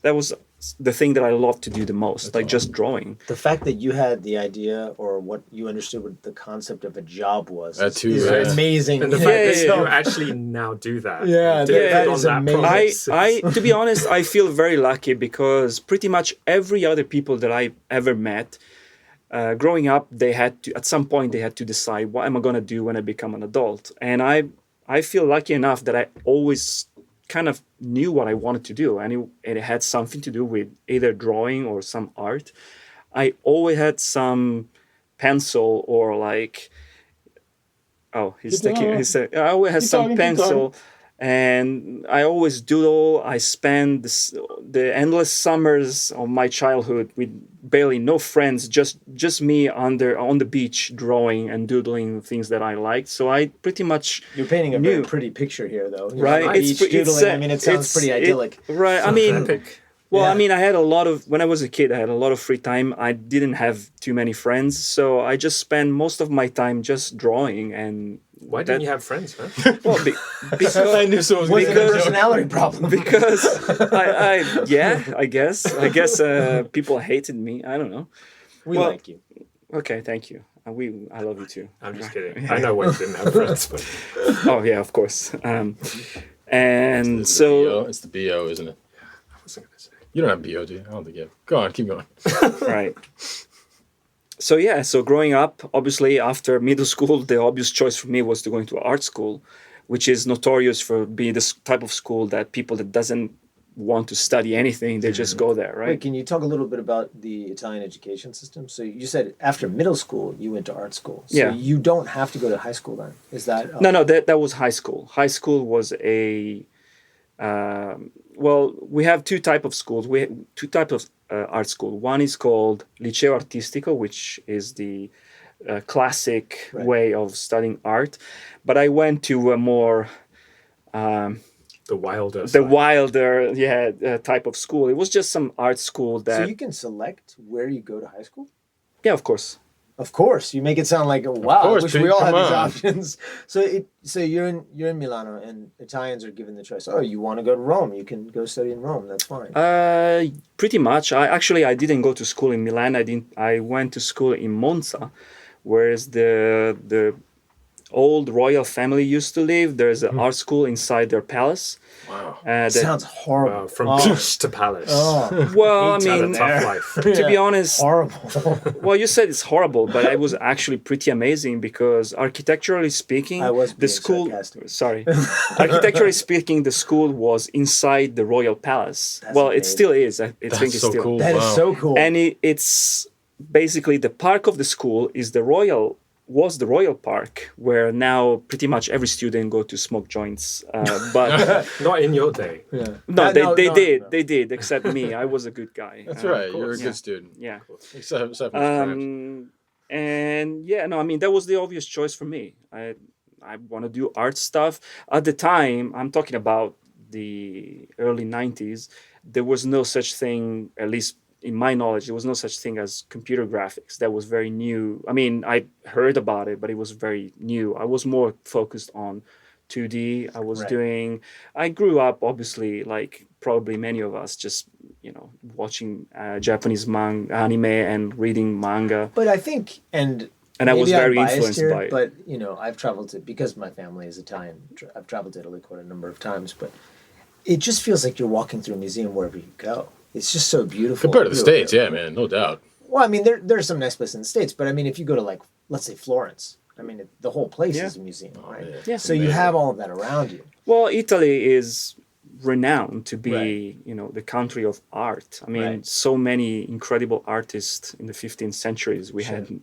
That was the thing that I loved to do the most, just drawing. The fact that you had the idea or what you understood what the concept of a job was is amazing. And the fact that you actually now do that. That is amazing. I to be honest, I feel very lucky because pretty much every other people that I ever met, growing up, at some point they had to decide what am I going to do when I become an adult. And I feel lucky enough that I always kind of knew what I wanted to do, and it had something to do with either drawing or some art. I always had some pencil or like, I always had some pencil, and I always doodle. I spent the endless summers of my childhood with barely no friends, just me on the beach drawing and doodling things that I liked. So I pretty much You're painting a very pretty picture here, though. Right? It's doodling. It sounds pretty idyllic. Right. I mean, I had a lot of when I was a kid. I had a lot of free time. I didn't have too many friends, so I just spent most of my time just drawing. And why didn't you have friends, man? Well, because I knew so. Was it a personality problem? Because I guess people hated me. I don't know. We like you. Okay, thank you. I love you too. I'm just kidding. I know why you didn't have friends. But... Oh yeah, of course. And so it's the BO, isn't it? I wasn't going to say. You don't have BO, do you? I don't think you have. Go on, keep going. Right. So growing up, obviously after middle school, the obvious choice for me was to go into art school, which is notorious for being this type of school that people that doesn't want to study anything, they just go there, right? Wait, can you talk a little bit about the Italian education system? So you said after middle school, you went to art school. So yeah. You don't have to go to high school then? Is that... No, that was high school. High school was a... well, we have two type of schools. We have two type of art school. One is called Liceo Artistico, which is the classic way of studying art. But I went to a more... The wilder type of school. It was just some art school that... So you can select where you go to high school? Yeah, of course. Of course. You make it sound like, wow, course, I wish Pete, we all had come these on. options. So you're in Milano and Italians are given the choice. Oh, you want to go to Rome? You can go study in Rome. That's fine. Pretty much. I didn't go to school in Milan. I went to school in Monza, whereas the old royal family used to live. There's an art school inside their palace. Wow. Sounds horrible. Wow, from beach to palace. Oh, Well, I He's had mean, a tough life. to be honest, horrible. well, you said it's horrible, but it was actually pretty amazing because architecturally speaking, I was the being school. sarcastic. Sorry, architecturally speaking, the school was inside the royal palace. That's well, it amazing. still is. I think That's it's so still. cool. That is Wow. so cool. And it's basically the park of the school is the royal park where now pretty much every student go to smoke joints but Not in your day. no they did except me. I was a good guy. That's right. You're a yeah. good student. Yeah. Except for crimes. And yeah, no, I mean that was the obvious choice for me. I want to do art stuff. At the time, I'm talking about the early 90s, there was no such thing, at least in my knowledge, there was no such thing as computer graphics. That was very new. I mean, I heard about it, but it was very new. I was more focused on 2D. I grew up, obviously, like probably many of us, just, watching Japanese anime and reading manga. But I think, and I was very influenced here, by it. But, I've traveled to, because my family is Italian, I've traveled to Italy quite a number of times, but it just feels like you're walking through a museum wherever you go. It's just so beautiful. Compared to the States, yeah, man, no doubt. Well, I mean, there are some nice places in the States, but I mean, if you go to, like, let's say Florence, I mean, the whole place is a museum, right? Yeah. So you have all of that around you. Well, Italy is renowned to be, the country of art. I mean, so many incredible artists in the 15th centuries. We had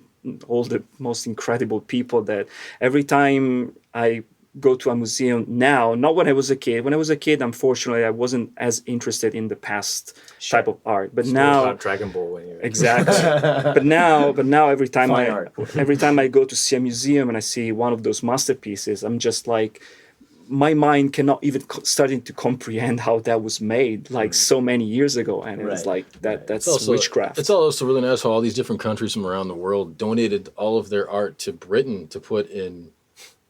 all the most incredible people that every time I go to a museum now, not when I was a kid. When I was a kid, unfortunately, I wasn't as interested in the past type of art. But now, Dragon Ball anyway. Exactly. but now, every time I go to see a museum and I see one of those masterpieces, I'm just like, my mind cannot even starting to comprehend how that was made like so many years ago, and it was like that's also witchcraft. It's also really nice how all these different countries from around the world donated all of their art to Britain to put in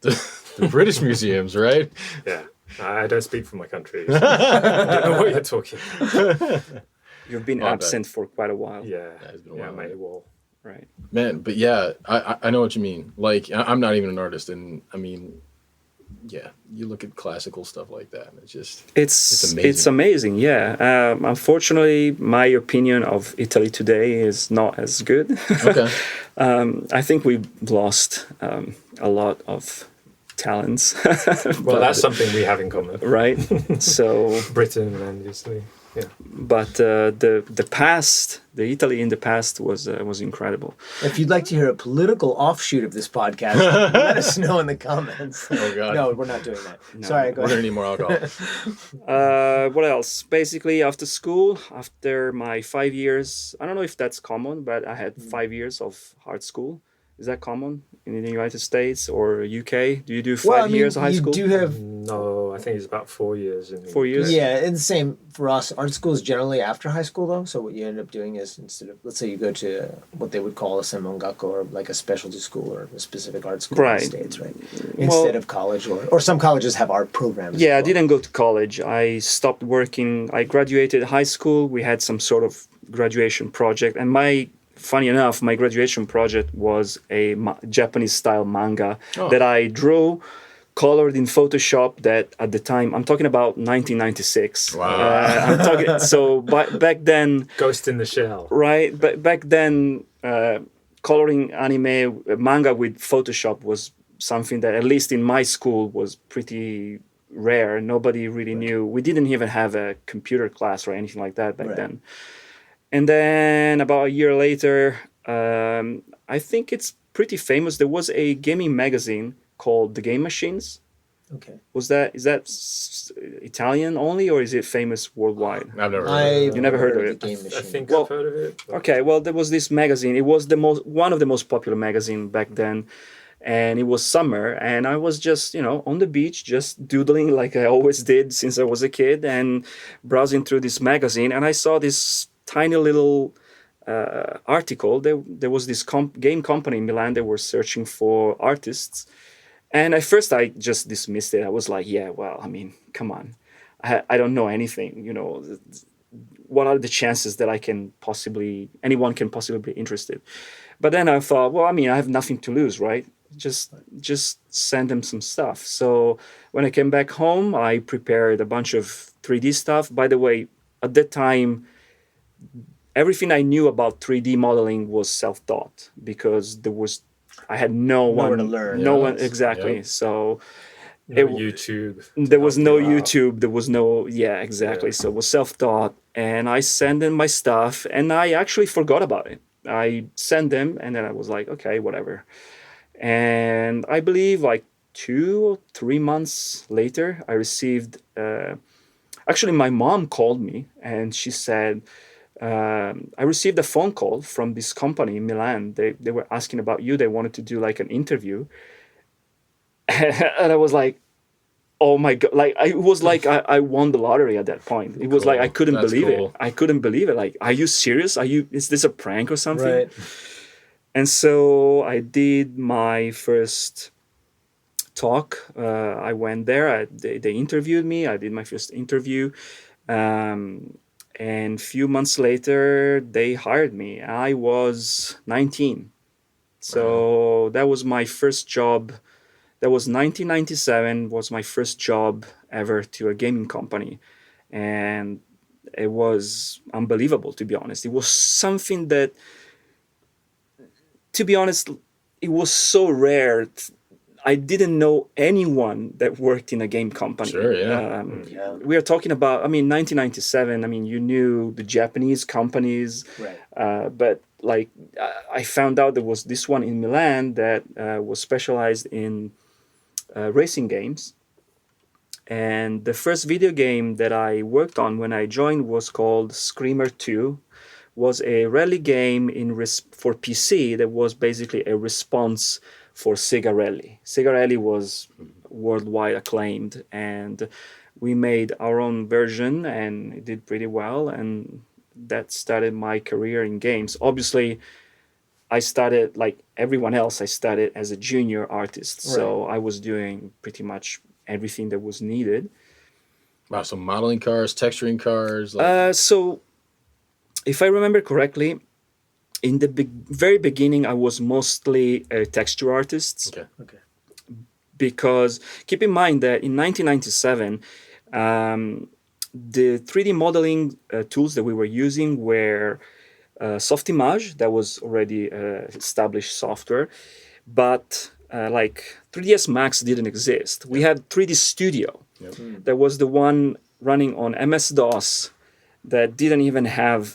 the British museums, right? Yeah. I don't speak for my country. So I don't know what you're talking about. You've been absent for quite a while. Yeah. It's been a while. Mate, well. Right. Man, but yeah, I know what you mean. Like, I'm not even an artist, and I mean, yeah, you look at classical stuff like that, and it's amazing. It's amazing, yeah. Unfortunately, my opinion of Italy today is not as good. Okay. I think we've lost a lot of talents. Well, that's something we have in common, right? So Britain and Italy. Yeah. But the past, the Italy in the past was incredible. If you'd like to hear a political offshoot of this podcast, let us know in the comments. Oh God! No, we're not doing that. No. Sorry, go We're ahead. gonna need more alcohol. What else? Basically, after school, after my 5 years, I don't know if that's common, but I had 5 years of art school. Is that common in the United States or UK? Do you do 5 years of high school? You do have... No, I think it's about 4 years. 4 years? Yeah, and the same for us. Art school is generally after high school, though. So what you end up doing is, instead of, let's say you go to what they would call a senmongakko, or like a specialty school or a specific art school in the States, right? Instead of college, or some colleges have art programs. Yeah, I didn't go to college. I stopped working. I graduated high school. We had some sort of graduation project, and my funny enough, my graduation project was a Japanese-style manga that I drew, colored in Photoshop. That at the time, I'm talking about 1996. Wow. So back then, Ghost in the Shell. right? But back then, coloring anime manga with Photoshop was something that, at least in my school, was pretty rare. Nobody really knew. We didn't even have a computer class or anything like that back then. And then about a year later, I think it's pretty famous. There was a gaming magazine called The Game Machines. Okay. Is that Italian only, or is it famous worldwide? I've never heard of it. You never heard of it? Game Machine. I think I've heard of it. Okay, well, there was this magazine. It was one of the most popular magazine back then. And it was summer, and I was just, on the beach, just doodling like I always did since I was a kid, and browsing through this magazine. And I saw this tiny little article. There was this game company in Milan. They were searching for artists. And at first, I just dismissed it. I was like, yeah, well, I mean, come on. I don't know anything, What are the chances that anyone can possibly be interested? But then I thought, well, I mean, I have nothing to lose, right? Just send them some stuff. So when I came back home, I prepared a bunch of 3D stuff. By the way, at that time, everything I knew about 3D modeling was self-taught, because I had nowhere to learn. No one, exactly. Yep. So YouTube. There was no YouTube. There was no, exactly. So it was self-taught, and I sent in my stuff, and I actually forgot about it. I sent them, and then I was like, okay, whatever. And I believe like 2 or 3 months later, I received, actually my mom called me, and she said, I received a phone call from this company in Milan. They were asking about you. They wanted to do like an interview. And I was like, oh my God. Like, it was like I won the lottery at that point. It was like, I couldn't believe it. I couldn't believe it. Like, are you serious? Is this a prank or something? Right. And so I did my first talk. I went there. They interviewed me. I did my first interview. And a few months later, they hired me. I was 19. So that was my first job. That was 1997, was my first job ever to a gaming company. And it was unbelievable, to be honest. It was something that, to be honest, it was so rare. I didn't know anyone that worked in a game company. Sure, yeah. We are talking about, 1997. You knew the Japanese companies. Right. But like, I found out there was this one in Milan that was specialized in racing games. And the first video game that I worked on when I joined was called Screamer 2. Was a rally game for PC that was basically a response for Sega Rally. Sega Rally was worldwide acclaimed, and we made our own version, and it did pretty well, and that started my career in games. Obviously, I started, like everyone else, I started as a junior artist, so I was doing pretty much everything that was needed. Wow, so modeling cars, texturing cars? So, if I remember correctly, in the very beginning, I was mostly a texture artist. Okay. Because keep in mind that in 1997, the 3D modeling tools that we were using were Softimage, that was already established software, but like 3ds Max didn't exist. We had 3D Studio. That was the one running on MS-DOS that didn't even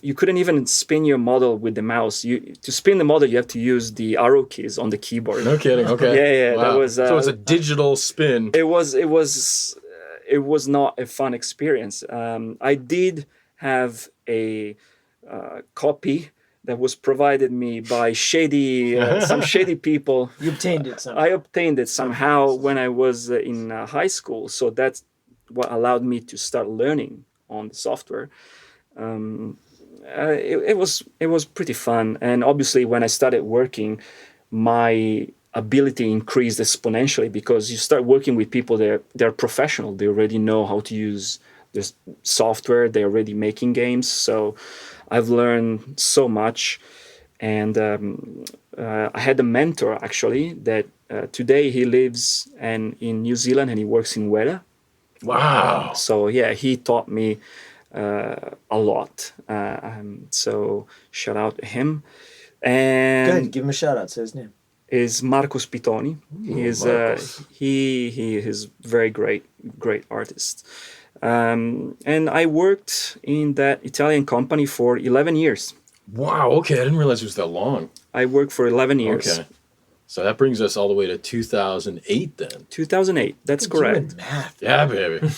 you couldn't even spin your model with the mouse. To spin the model, you have to use the arrow keys on the keyboard. No kidding. Okay. Yeah. Wow. That was. So it's a digital spin. It was not a fun experience. I did have a copy that was provided me by some shady people. You obtained it somehow. I obtained it somehow when I was in high school. So that's what allowed me to start learning on the software. It was pretty fun, and obviously when I started working, my ability increased exponentially, because you start working with people they're professional. They already know how to use this software. They're already making games, so I've learned so much. And I had a mentor actually that today he lives in New Zealand and he works in Weta. Wow. So yeah, he taught me a lot. So shout out to him. And Good, give him a shout out. Say his name. Is Marcos Pitoni. He is he is very great artist. And I worked in that Italian company for 11 years. Wow, okay, I didn't realize it was that long. I worked for 11 years. Okay. So that brings us all the way to 2008 then. 2008, that's correct. Math. Yeah, baby.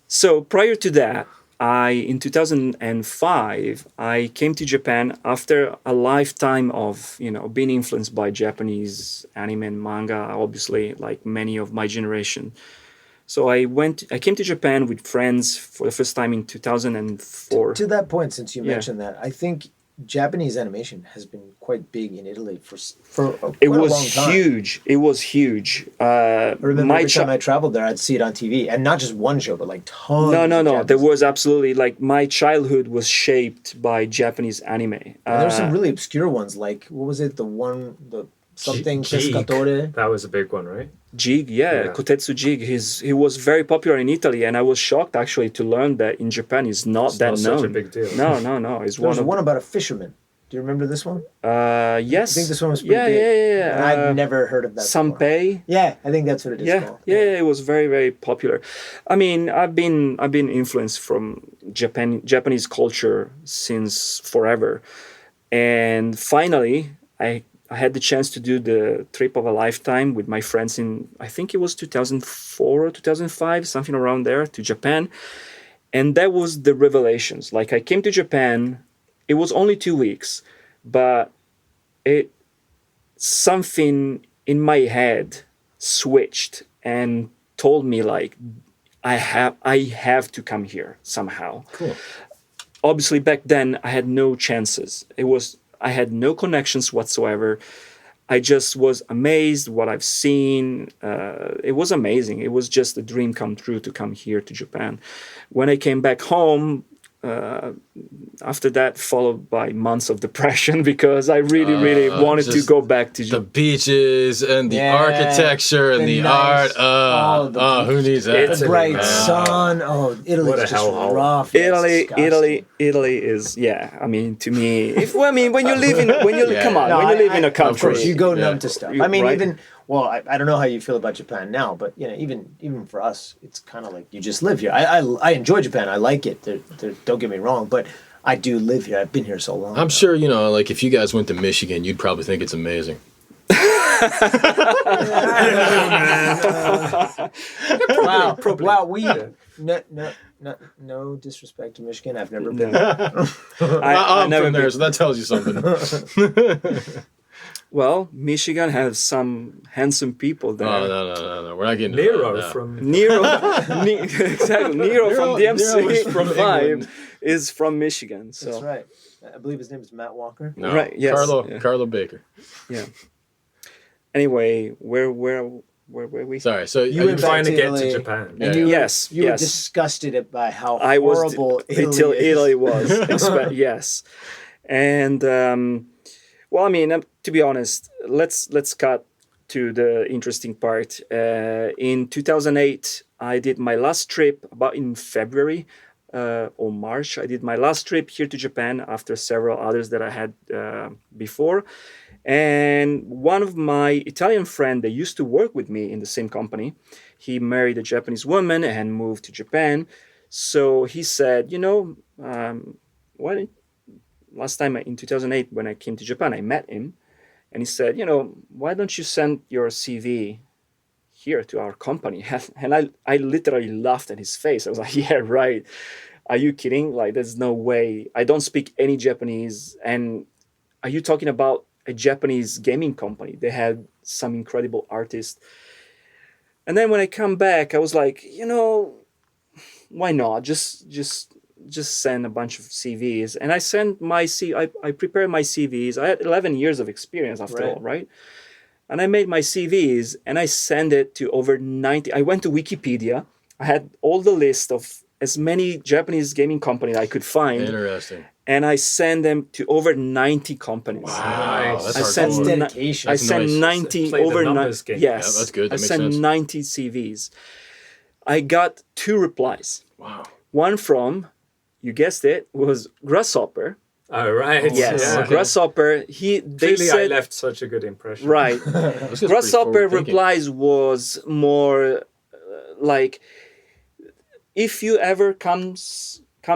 So prior to that, in 2005, I came to Japan after a lifetime of, being influenced by Japanese anime and manga, obviously, like many of my generation. So I came to Japan with friends for the first time in 2004. To that point, since you mentioned that, I think Japanese animation has been quite big in Italy for quite a long time. It was huge. I remember every time I traveled there, I'd see it on TV, and not just one show, but like tons. No. There was absolutely, like, my childhood was shaped by Japanese anime. And there were some really obscure ones, like what was it? The something pescatore. That was a big one, right? Jig, Kotetsu Jig. He was very popular in Italy, and I was shocked actually to learn that in Japan it's not that known. Such a big deal. No. It's there was one about a fisherman. Do you remember this one? Yes. I think this one was pretty big. Yeah. And I'd never heard of that Sanpei. before. Yeah, I think that's what it is called. Yeah, it was very, very popular. I mean, I've been influenced from Japanese culture since forever, and finally, I had the chance to do the trip of a lifetime with my friends in, I think it was 2004 or 2005, something around there, to Japan. And that was the revelations. Like, I came to Japan, it was only 2 weeks, but something in my head switched and told me, like, I have to come here somehow. Cool. Obviously, back then, I had no chances. I had no connections whatsoever. I just was amazed what I've seen. It was amazing. It was just a dream come true to come here to Japan. When I came back home, after that, followed by months of depression because I really wanted to go back to the beaches and the architecture and the art. Who needs that? The bright sun. Italy's just rough. Italy is, I mean, to me, when you live in a country, of course you go numb to stuff. I mean, right? even. Well, I don't know how you feel about Japan now, but even for us, it's kind of like you just live here. I enjoy Japan. I like it. Don't get me wrong, but I do live here. I've been here so long. I'm sure like if you guys went to Michigan, you'd probably think it's amazing. No disrespect to Michigan. I've never been. I'm never from there, so that tells you something. Well, Michigan has some handsome people there. Oh, no. We're not getting Nero from Nero from DMC5 is from Michigan. So. That's right. I believe his name is Matt Walker. No, right? Yes. Carlo Baker. Yeah. Anyway, where were we? Sorry. So you were trying to get to Japan. And you were disgusted by how horrible Italy was. Yes. And well, I mean, to be honest, let's cut to the interesting part. In 2008, I did my last trip about in February or March. I did my last trip here to Japan after several others that I had before. And one of my Italian friends that used to work with me in the same company, he married a Japanese woman and moved to Japan. So he said, last time in 2008, when I came to Japan, I met him. And he said, why don't you send your CV here to our company? And I literally laughed at his face. I was like, yeah, right. Are you kidding? Like, there's no way. I don't speak any Japanese. And are you talking about a Japanese gaming company? They had some incredible artists. And then when I come back, I was like, why not? Just send a bunch of CVs. And I sent I prepared my CVs. I had 11 years of experience after all, right? And I made my CVs and I sent it to over 90. I went to Wikipedia. I had all the list of as many Japanese gaming companies I could find. Interesting. and I sent them to over 90 companies. Wow, Nice. That's dedication. I sent nice. 90 Play the over numbers game. Yes, Yeah, that's good. That I makes sent sense. 90 CVs. I got 2 replies. Wow. One from, you guessed it, was Grasshopper. Oh, right. Yes, Yeah. okay. Grasshopper. They Clearly, I said left such a good impression. right. This guy's pretty Grasshopper forward-thinking. replies was more like, if you ever come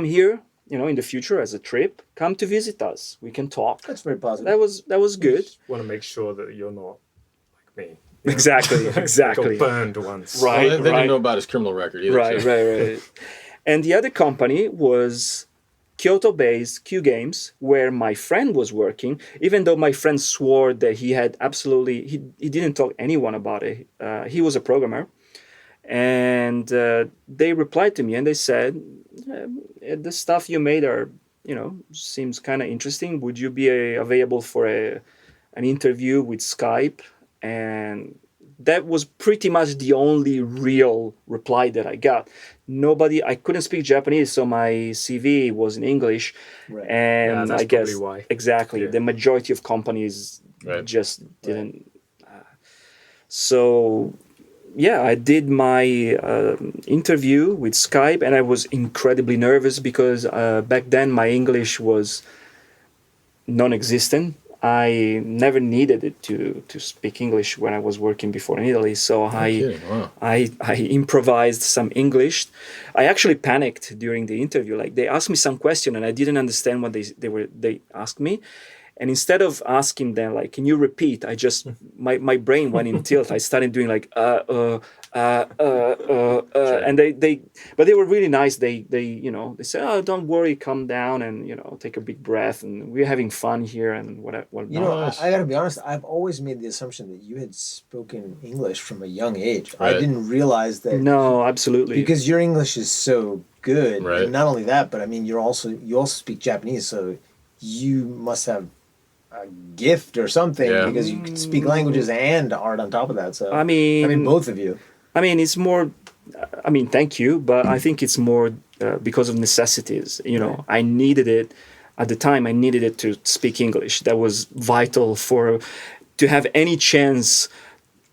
here, in the future as a trip, come to visit us. We can talk. That's very positive. That was good. Want to make sure that you're not like me. Exactly, I exactly. got burned once. Right. Well, they didn't know about his criminal record either. Right, so. right. And the other company was Kyoto-based Q Games, where my friend was working, even though my friend swore that he had absolutely, he didn't tell anyone about it. He was a programmer. And they replied to me and they said, the stuff you made seems kind of interesting. Would you be available for an interview with Skype? And that was pretty much the only real reply that I got. I couldn't speak Japanese, so my CV was in English. Right. And Yeah, that's I guess probably why. exactly, Yeah. the majority of companies Right. just didn't. So yeah, I did my interview with Skype, and I was incredibly nervous because back then my English was non-existent. I never needed it to speak English when I was working before in Italy. So Wow. I improvised some English. I actually panicked during the interview. Like, they asked me some question and I didn't understand what they asked me. And instead of asking them, like, can you repeat? I just, my brain went in tilt. I started doing like, and but they were really nice. They said, oh, don't worry, calm down and, take a big breath. And we're having fun here and whatever. I gotta be honest, I've always made the assumption that you had spoken English from a young age. Right. I didn't realize that. No, absolutely. Because your English is so good. Right. And not only that, but I mean, you also speak Japanese, so you must have a gift or something because you can speak languages and art on top of that. So I mean, both of you. It's more. Thank you, but I think it's more because of necessities. I needed it at the time. I needed it to speak English. That was vital to have any chance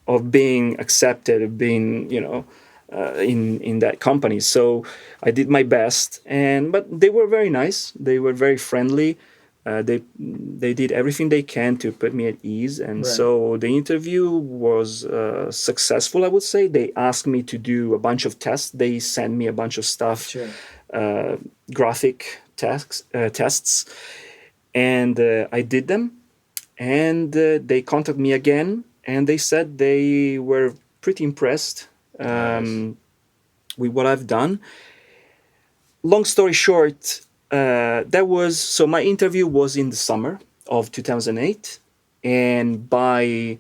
of being accepted, of being in that company. So I did my best, but they were very nice. They were very friendly. They did everything they can to put me at ease, and so the interview was successful, I would say. They asked me to do a bunch of tests. They sent me a bunch of stuff, graphic tests, and I did them. And they contacted me again, and they said they were pretty impressed with what I've done. Long story short, my interview was in the summer of 2008, and by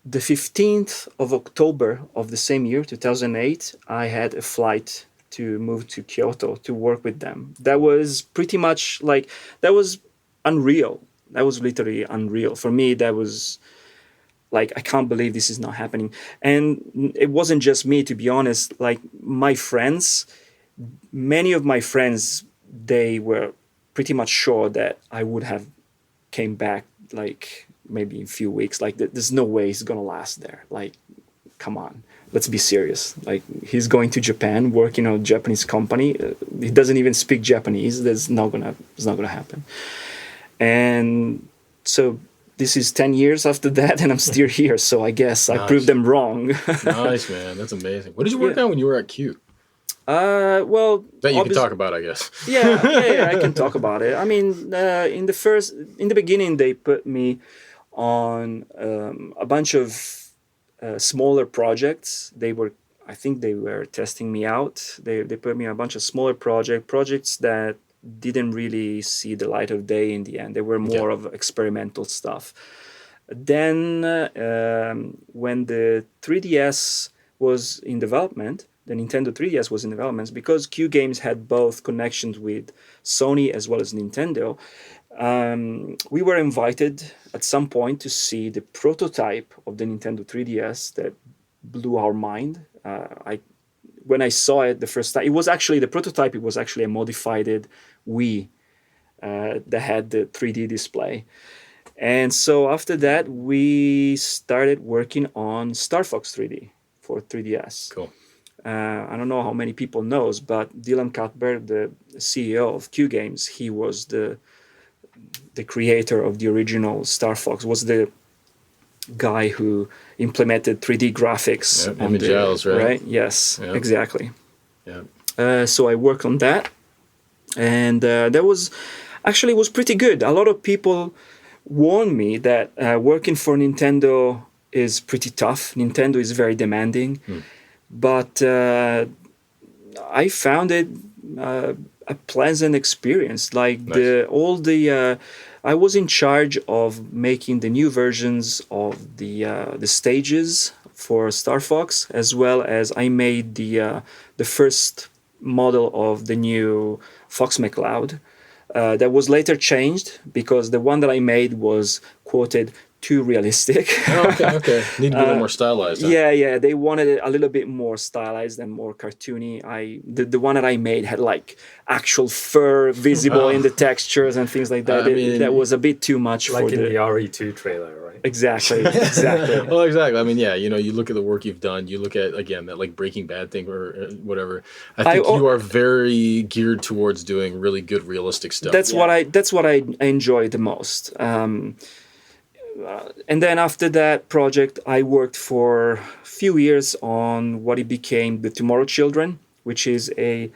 the 15th of October of the same year, 2008, I had a flight to move to Kyoto to work with them. That was pretty much that was unreal. That was literally unreal. For me, that was like, I can't believe this is not happening. And it wasn't just me, to be honest. Like, my friends, many of my friends, they were pretty much sure that I would have came back like maybe in a few weeks. Like, there's no way he's gonna last there. Like, come on, let's be serious. Like, he's going to Japan, working on a Japanese company. He doesn't even speak Japanese. It's not gonna happen. And so this is 10 years after that, and I'm still here. So I guess I proved them wrong. Nice, man. That's amazing. What did you work on when you were at Q? Well, that you can talk about, I guess. Yeah, I can talk about it. I mean, in the beginning, they put me on a bunch of smaller projects. I think they were testing me out. They put me on a bunch of smaller projects that didn't really see the light of day in the end. They were more of experimental stuff. Then, when the 3DS was in development, the Nintendo 3DS was in development, because Q Games had both connections with Sony as well as Nintendo. We were invited at some point to see the prototype of the Nintendo 3DS that blew our mind. When I saw it the first time, it was actually a modified Wii that had the 3D display. And so after that, we started working on Star Fox 3D for 3DS. Cool. I don't know how many people knows, but Dylan Cuthbert, the CEO of Q Games, he was the creator of the original Star Fox, was the guy who implemented 3D graphics. Yeah, Image Giles, right? Yes, yeah. Exactly. Yeah. So I worked on that, and that was pretty good. A lot of people warned me that working for Nintendo is pretty tough. Nintendo is very demanding, but I found it a pleasant experience. Like nice. I was in charge of making the new versions of the stages for Star Fox, as well as I made the first model of the new Fox McCloud. That was later changed because the one that I made was quoted too realistic. Okay. Need to be a little more stylized. Huh? Yeah. They wanted it a little bit more stylized and more cartoony. The one that I made had like actual fur visible in the textures and things like that. That was a bit too much like for in the RE2 trailer, right? Exactly. Well, exactly. I mean, yeah, you look at the work you've done. You look at, again, that like Breaking Bad thing or whatever. I think you are very geared towards doing really good, realistic stuff. That's what I enjoy the most. And then after that project, I worked for a few years on what it became the Tomorrow Children, which is a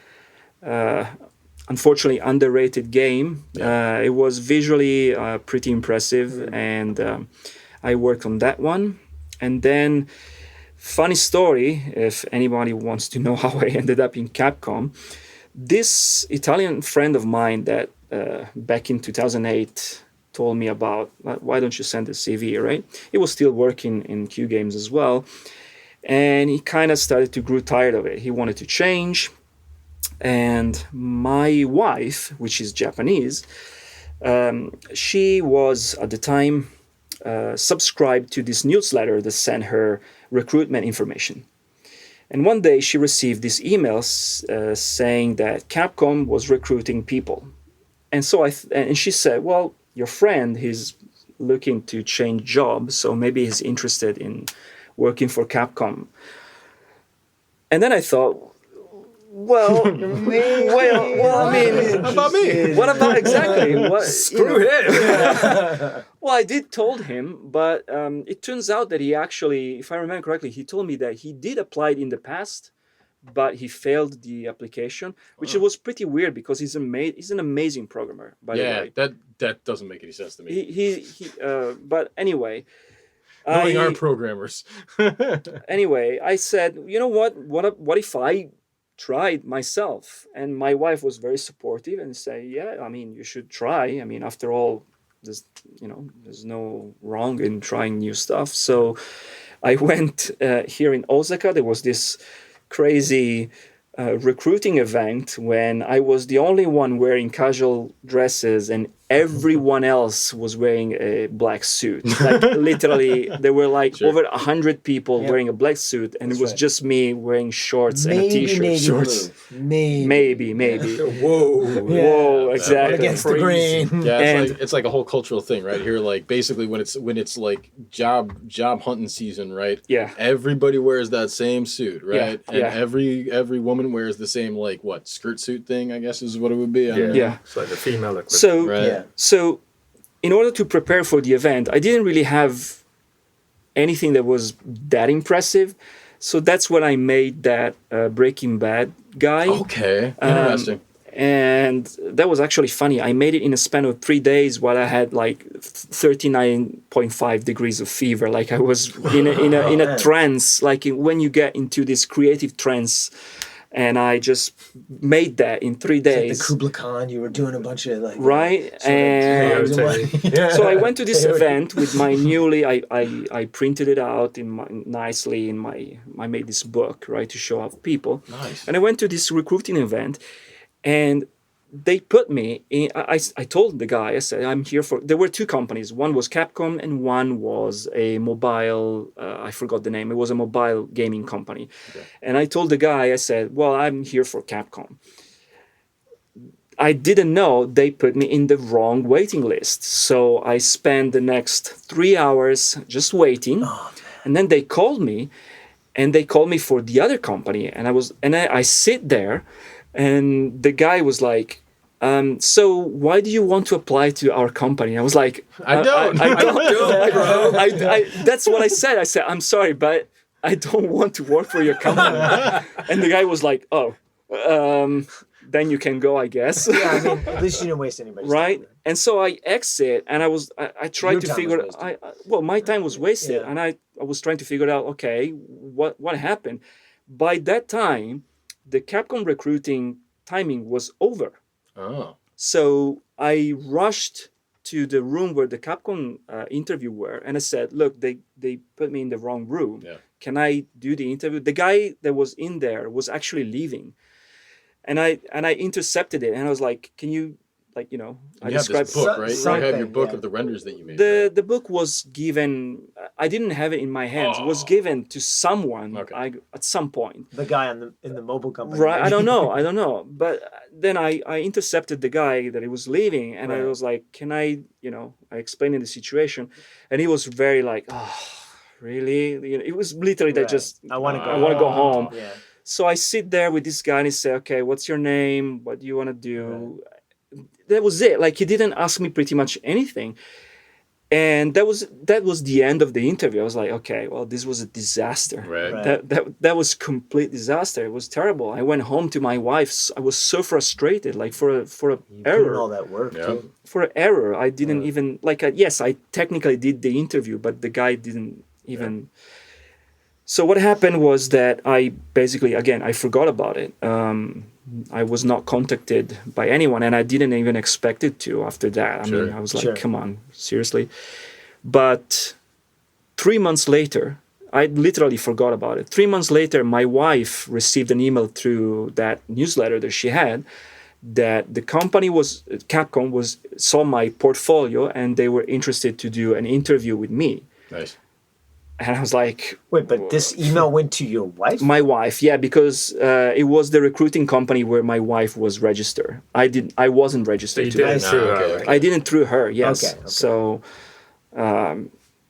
unfortunately underrated game. Yeah. It was visually pretty impressive, and I worked on that one. And then, funny story, if anybody wants to know how I ended up in Capcom, this Italian friend of mine that back in 2008 told me about, why don't you send a CV, right? He was still working in Q Games as well. And he kind of started to grow tired of it. He wanted to change. And my wife, which is Japanese, she was at the time subscribed to this newsletter that sent her recruitment information. And one day she received this email saying that Capcom was recruiting people. And so and she said, well, your friend, he's looking to change jobs, so maybe he's interested in working for Capcom. And then I thought, well, I mean, how about me? What about exactly? Screw him. Well, I did told him, but it turns out that he actually, if I remember correctly, he told me that he did apply in the past, but he failed the application, which was pretty weird because he's an amazing programmer. By the way, that doesn't make any sense to me. But anyway, knowing our programmers. Anyway, I said, you know what? What if I tried myself? And my wife was very supportive and say, yeah, I mean, you should try. I mean, after all, there's no wrong in trying new stuff. So I went here in Osaka. There was this crazy recruiting event when I was the only one wearing casual dresses and everyone else was wearing a black suit. Like literally, there were like over 100 people wearing a black suit, and it was just me wearing shorts and a t-shirt. Shorts. Maybe. Whoa, exactly. Against the grain. Yeah, it's like a whole cultural thing, right? Here, like basically when it's like job hunting season, right? Yeah. Everybody wears that same suit, right? Yeah. And every woman wears the same like skirt suit thing, I guess is what it would be. Yeah. It's like the female equivalent. So right. So in order to prepare for the event, I didn't really have anything that was that impressive. So that's when I made that Breaking Bad guy. Okay, interesting. And that was actually funny. I made it in a span of 3 days while I had like 39.5 degrees of fever. Like I was in a trance, like when you get into this creative trance. And I just made that in 3 days. Like the Kubla Khan, you were doing a bunch of like... Right? And so I went to this event with my I printed it out nicely in I made this book, right, to show off people. Nice. And I went to this recruiting event and they put me in, I told the guy, I said, I'm here for, there were two companies. One was Capcom and one was a mobile, I forgot the name. It was a mobile gaming company. Okay. And I told the guy, I said, well, I'm here for Capcom. I didn't know they put me in the wrong waiting list. So I spent the next 3 hours just waiting. And then they called me, and they called me for the other company. And I sit there, and the guy was like, so why do you want to apply to our company? I was like, I don't. That's what I said. I said, I'm sorry, but I don't want to work for your company. And the guy was like, oh, then you can go, I guess. Yeah, I mean, at least you didn't waste anybody's right? time. And so I exit, and I tried Your to time figure. was wasted. Well, my time was wasted, Yeah. and I was trying to figure out, okay, what happened. By that time, the Capcom recruiting timing was over. Oh. So I rushed to the room where the Capcom interview were, and I said, look, they put me in the wrong room. Yeah. Can I do the interview? The guy that was in there was actually leaving. And I intercepted it, and I was like, can you, like, you know, I You have described this book, right? You have your something, book yeah. of the renders that you made. the book was given. I didn't have it in my hands. It was given to someone at some point. The guy in the mobile company. Right, I maybe. don't know. But then I intercepted the guy that he was leaving, and I Right. was like, can I, you know, I explained the situation, and he was very like, oh, really? You know, it was literally that Right. just, I want to go. I want to go home. Yeah. So I sit there with this guy and he say, okay, what's your name? What do you want to do? That was it. Like, he didn't ask me pretty much anything. And that was the end of the interview. I was like, okay, well, this was a disaster. Right. That was complete disaster. It was terrible. I went home to my wife. I was so frustrated, like for a You put in error. all that work Yeah. too. For an error. I didn't even, like, yes, I technically did the interview, but the guy didn't even. So what happened was that I basically, again, I forgot about it. I was not contacted by anyone, and I didn't even expect it to after that. I mean, I was like, come on, seriously. But 3 months later, I literally forgot about it. 3 months later, my wife received an email through that newsletter that she had that the company Capcom saw my portfolio, and they were interested to do an interview with me. Nice. And I was like, Wait, but this email went to your wife? my wife, yeah, because it was the recruiting company where my wife was registered. I wasn't registered. So you didn't through her, okay. right? I didn't through her, yes. Okay. So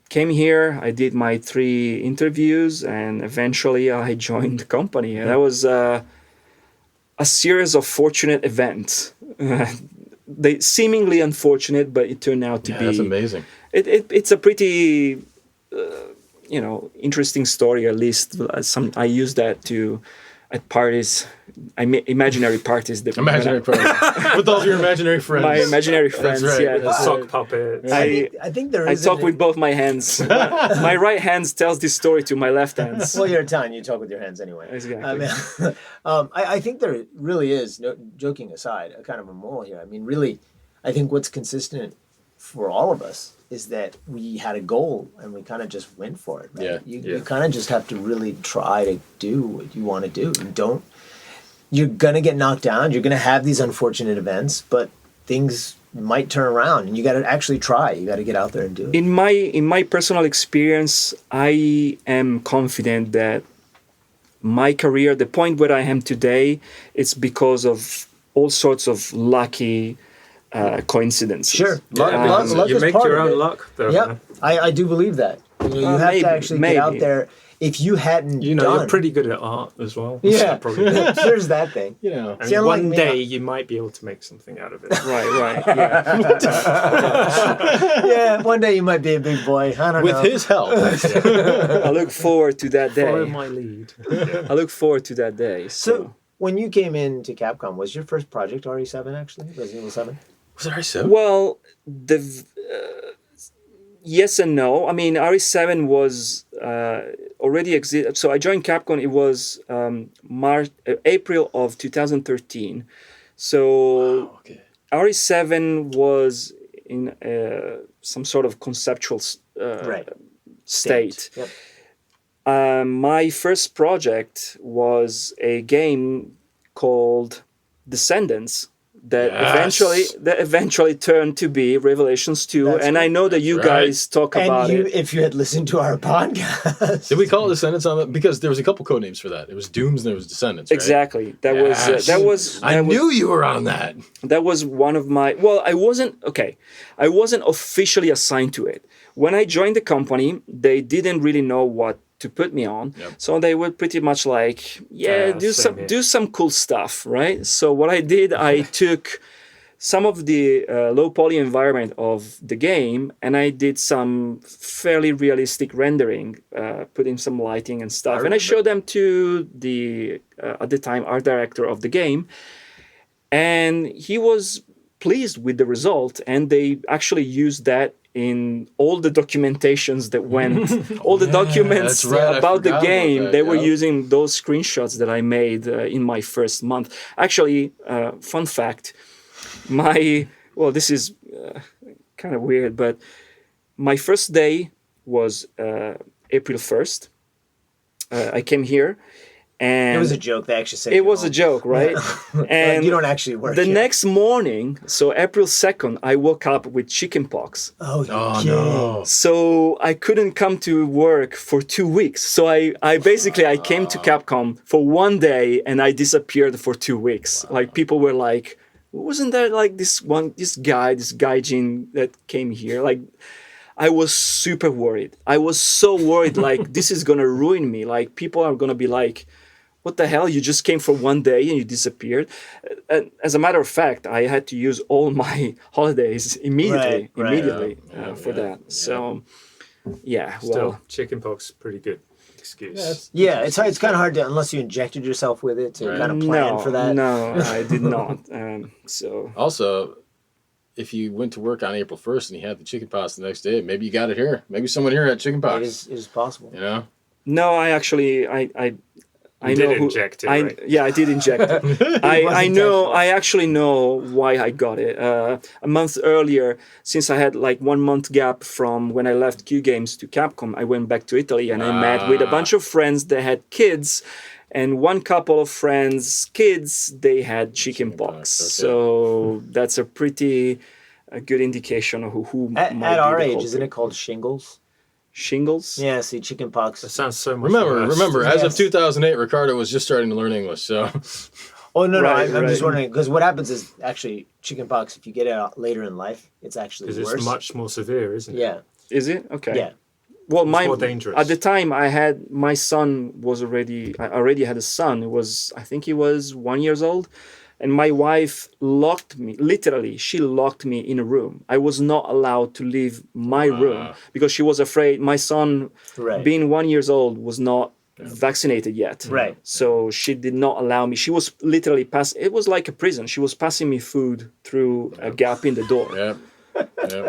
came here, I did my 3 interviews, and eventually I joined the company. And that was a series of fortunate events. They seemingly unfortunate, but it turned out to be. That's amazing. It's a pretty. Interesting story. At least I use that at parties. Imaginary parties. Imaginary friends. With all your imaginary friends. My imaginary friends. right. Yeah, That's Sock puppets. I think there I is. talk with both my hands. My right hand tells this story to my left hand. Well, you're Italian. You talk with your hands anyway. Exactly. I mean, I think there really is. No, joking aside, a kind of a moral here. I mean, really, I think what's consistent for all of us is that we had a goal and we kind of just went for it. Right? Yeah. You kind of just have to really try to do what you want to do. You're gonna get knocked down. You're gonna have these unfortunate events, but things might turn around, and you got to actually try. You got to get out there and do it. In my personal experience, I am confident that my career, the point where I am today, it's because of all sorts of lucky coincidences. Sure. Luck you is make part your of own it. luck, though. Yeah, I do believe that. You have Maybe, to actually get out there. If you hadn't done... you're pretty good at art as well. Yeah, Probably. there's that thing. And See, unlike one me, day you might be able to make something out of it. Right. Yeah. Yeah, one day you might be a big boy. I don't know. With his help. I look forward to that day. Follow my lead. I look forward to that day. So, when you came into Capcom, was your first project RE7 actually? Resident Evil 7? Was it RE7? Well, yes and no. I mean, RE7 was already exist. So I joined Capcom. It was April of 2013. So RE7 was in some sort of conceptual state. Yep. My first project was a game called Descendants, that eventually turned to be Revelations 2. That's and right. I know that you guys talk about it. If you had listened to our podcast. Did we call it Descendants on that? Because there was a couple code names for that. It was Dooms and there was Descendants, right? Exactly. That was I knew you were on that. That was one of my... Well, I wasn't officially assigned to it. When I joined the company, they didn't really know what to put me on. Yep. So they were pretty much like, do some cool stuff, right? So what I did, I took some of the low poly environment of the game and I did some fairly realistic rendering, put in some lighting and stuff. And I showed them to the, at the time, art director of the game. And he was pleased with the result. And they actually used that in all the documentations that went, all the documents about the game, they were using those screenshots that I made in my first month. Actually, fun fact, this is kind of weird, but my first day was April 1st. I came here. And it was a joke. They actually said it was a joke, right? And you don't actually work. The next morning, so April 2nd, I woke up with chickenpox. Oh no! So I couldn't come to work for 2 weeks. So I came to Capcom for 1 day and I disappeared for 2 weeks. Wow. Like people were like, "Wasn't there like this gaijin that came here?" Like. I was super worried. I was so worried, like, this is going to ruin me. Like, people are going to be like, what the hell? You just came for 1 day and you disappeared. And as a matter of fact, I had to use all my holidays immediately for that. So, Still, chickenpox, pretty good excuse. Yeah, it's kind of hard to, unless you injected yourself with it to kind of plan for that. No, I did not. Also, if you went to work on April 1st and you had the chickenpox the next day, maybe you got it here. Maybe someone here had chickenpox. It is possible. You know? No, I actually, I know who. Inject it, right? Yeah, I did inject it. I actually know why I got it. A month earlier, since I had like 1 month gap from when I left Q Games to Capcom, I went back to Italy and I met with a bunch of friends that had kids. And one couple of friends' kids, they had chickenpox. Okay. So that's a pretty good indication of who might be at our the age, culprit. isn't it called shingles? Shingles? Yeah, see, chickenpox. That sounds so much Remember, as of 2008, Ricardo was just starting to learn English, so... Oh, no, I'm just wondering, because what happens is, actually, chickenpox, if you get it out later in life, it's actually worse. Because it's much more severe, isn't it? Yeah. Is it? Okay. Yeah. Well, more dangerous. At the time, my son was I already had a son. I think he was 1 year old. And my wife locked me, literally, she locked me in a room. I was not allowed to leave my room because she was afraid my son, being 1 year old, was not vaccinated yet. Right. So she did not allow me. She was literally it was like a prison. She was passing me food through a gap in the door. Yep.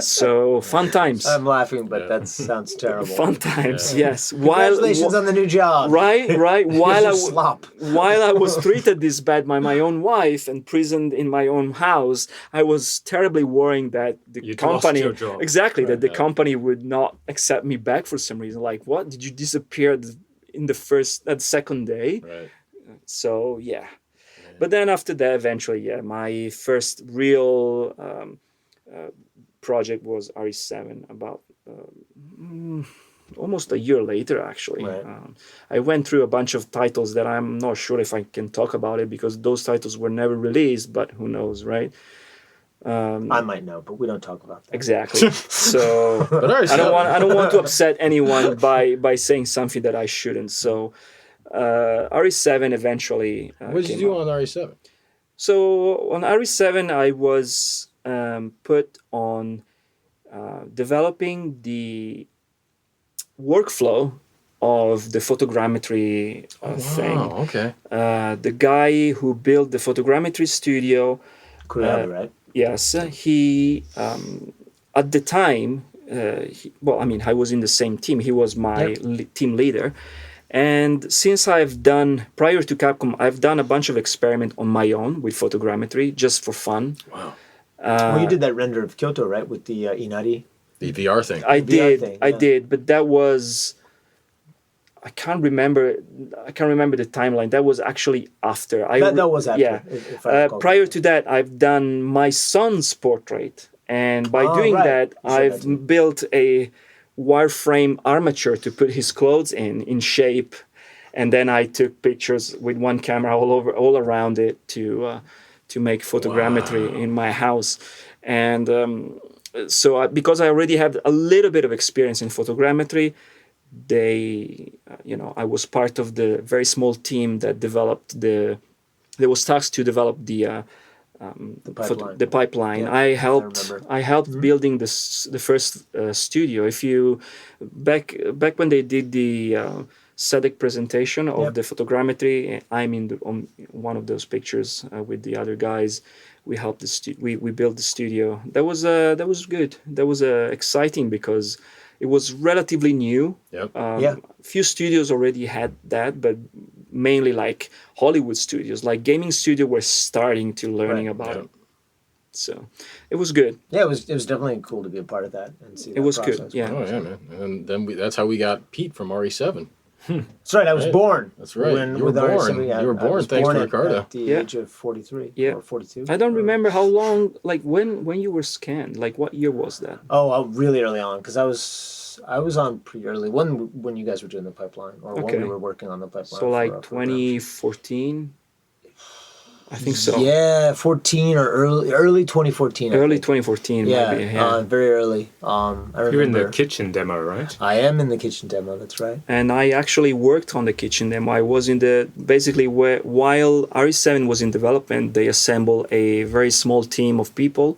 So fun times. I'm laughing, but that sounds terrible. Fun times, yes. Congratulations on the new job. Right. While I was Slop. treated this bad by my own wife and prisoned in my own house, I was terribly worrying that You'd company, lost your job. exactly, that the company would not accept me back for some reason. Like, what? Did you disappear in the second day? Right. So yeah. But then after that, eventually, my first real project was RE7 about almost a year later, actually. Right. I went through a bunch of titles that I'm not sure if I can talk about it because those titles were never released, but who knows, right? I might know, but we don't talk about that. Exactly. So But I don't want to upset anyone by saying something that I shouldn't. So RE7 eventually what did you do on RE7? So on RE7, I was put on developing the workflow of the photogrammetry thing. Okay. The guy who built the photogrammetry studio, right? yes, he at the time, I was in the same team. He was my team leader. And since prior to Capcom, I've done a bunch of experiment on my own with photogrammetry just for fun. Wow. You did that render of Kyoto, right, with the Inari? The VR thing. I did, but that was, I can't remember the timeline. That was actually after. That was after. Yeah. If I recall prior correctly. to that, I've done my son's portrait, and by doing right. that, You showed that I've to me. built a wireframe armature to put his clothes in shape, and then I took pictures with one camera all around it to make photogrammetry in my house, and so because I already had a little bit of experience in photogrammetry, I was part of the very small team that developed there was tasked to develop the pipeline. the pipeline. Yeah, I helped building the first studio. If you back when they did the SEDEC presentation of the photogrammetry, I'm on one of those pictures with the other guys. We helped we built the studio. That was good. That was exciting because it was relatively new. Few studios already had that, but mainly like Hollywood studios, like gaming studio, were starting to learning about it. So it was good. Yeah, it was definitely cool to be a part of that and see. That it was process. good. Yeah. Oh yeah, man. And then that's how we got Pete from RE7. That's right. I was born. That's right. You were born. You were born thanks to Ricardo. At the age of 43 or 42. I don't remember how long. Like when you were scanned. Like what year was that? Oh, really early on, because I was on pretty early when you guys were doing the pipeline, or when we were working on the pipeline. So like 2014. I think so. Yeah, 14 or early 2014. Early 2014. Yeah, maybe, yeah. Very early. I remember. You're in the kitchen demo, right? I am in the kitchen demo. That's right. And I actually worked on the kitchen demo. I was in while RE7 was in development, they assembled a very small team of people.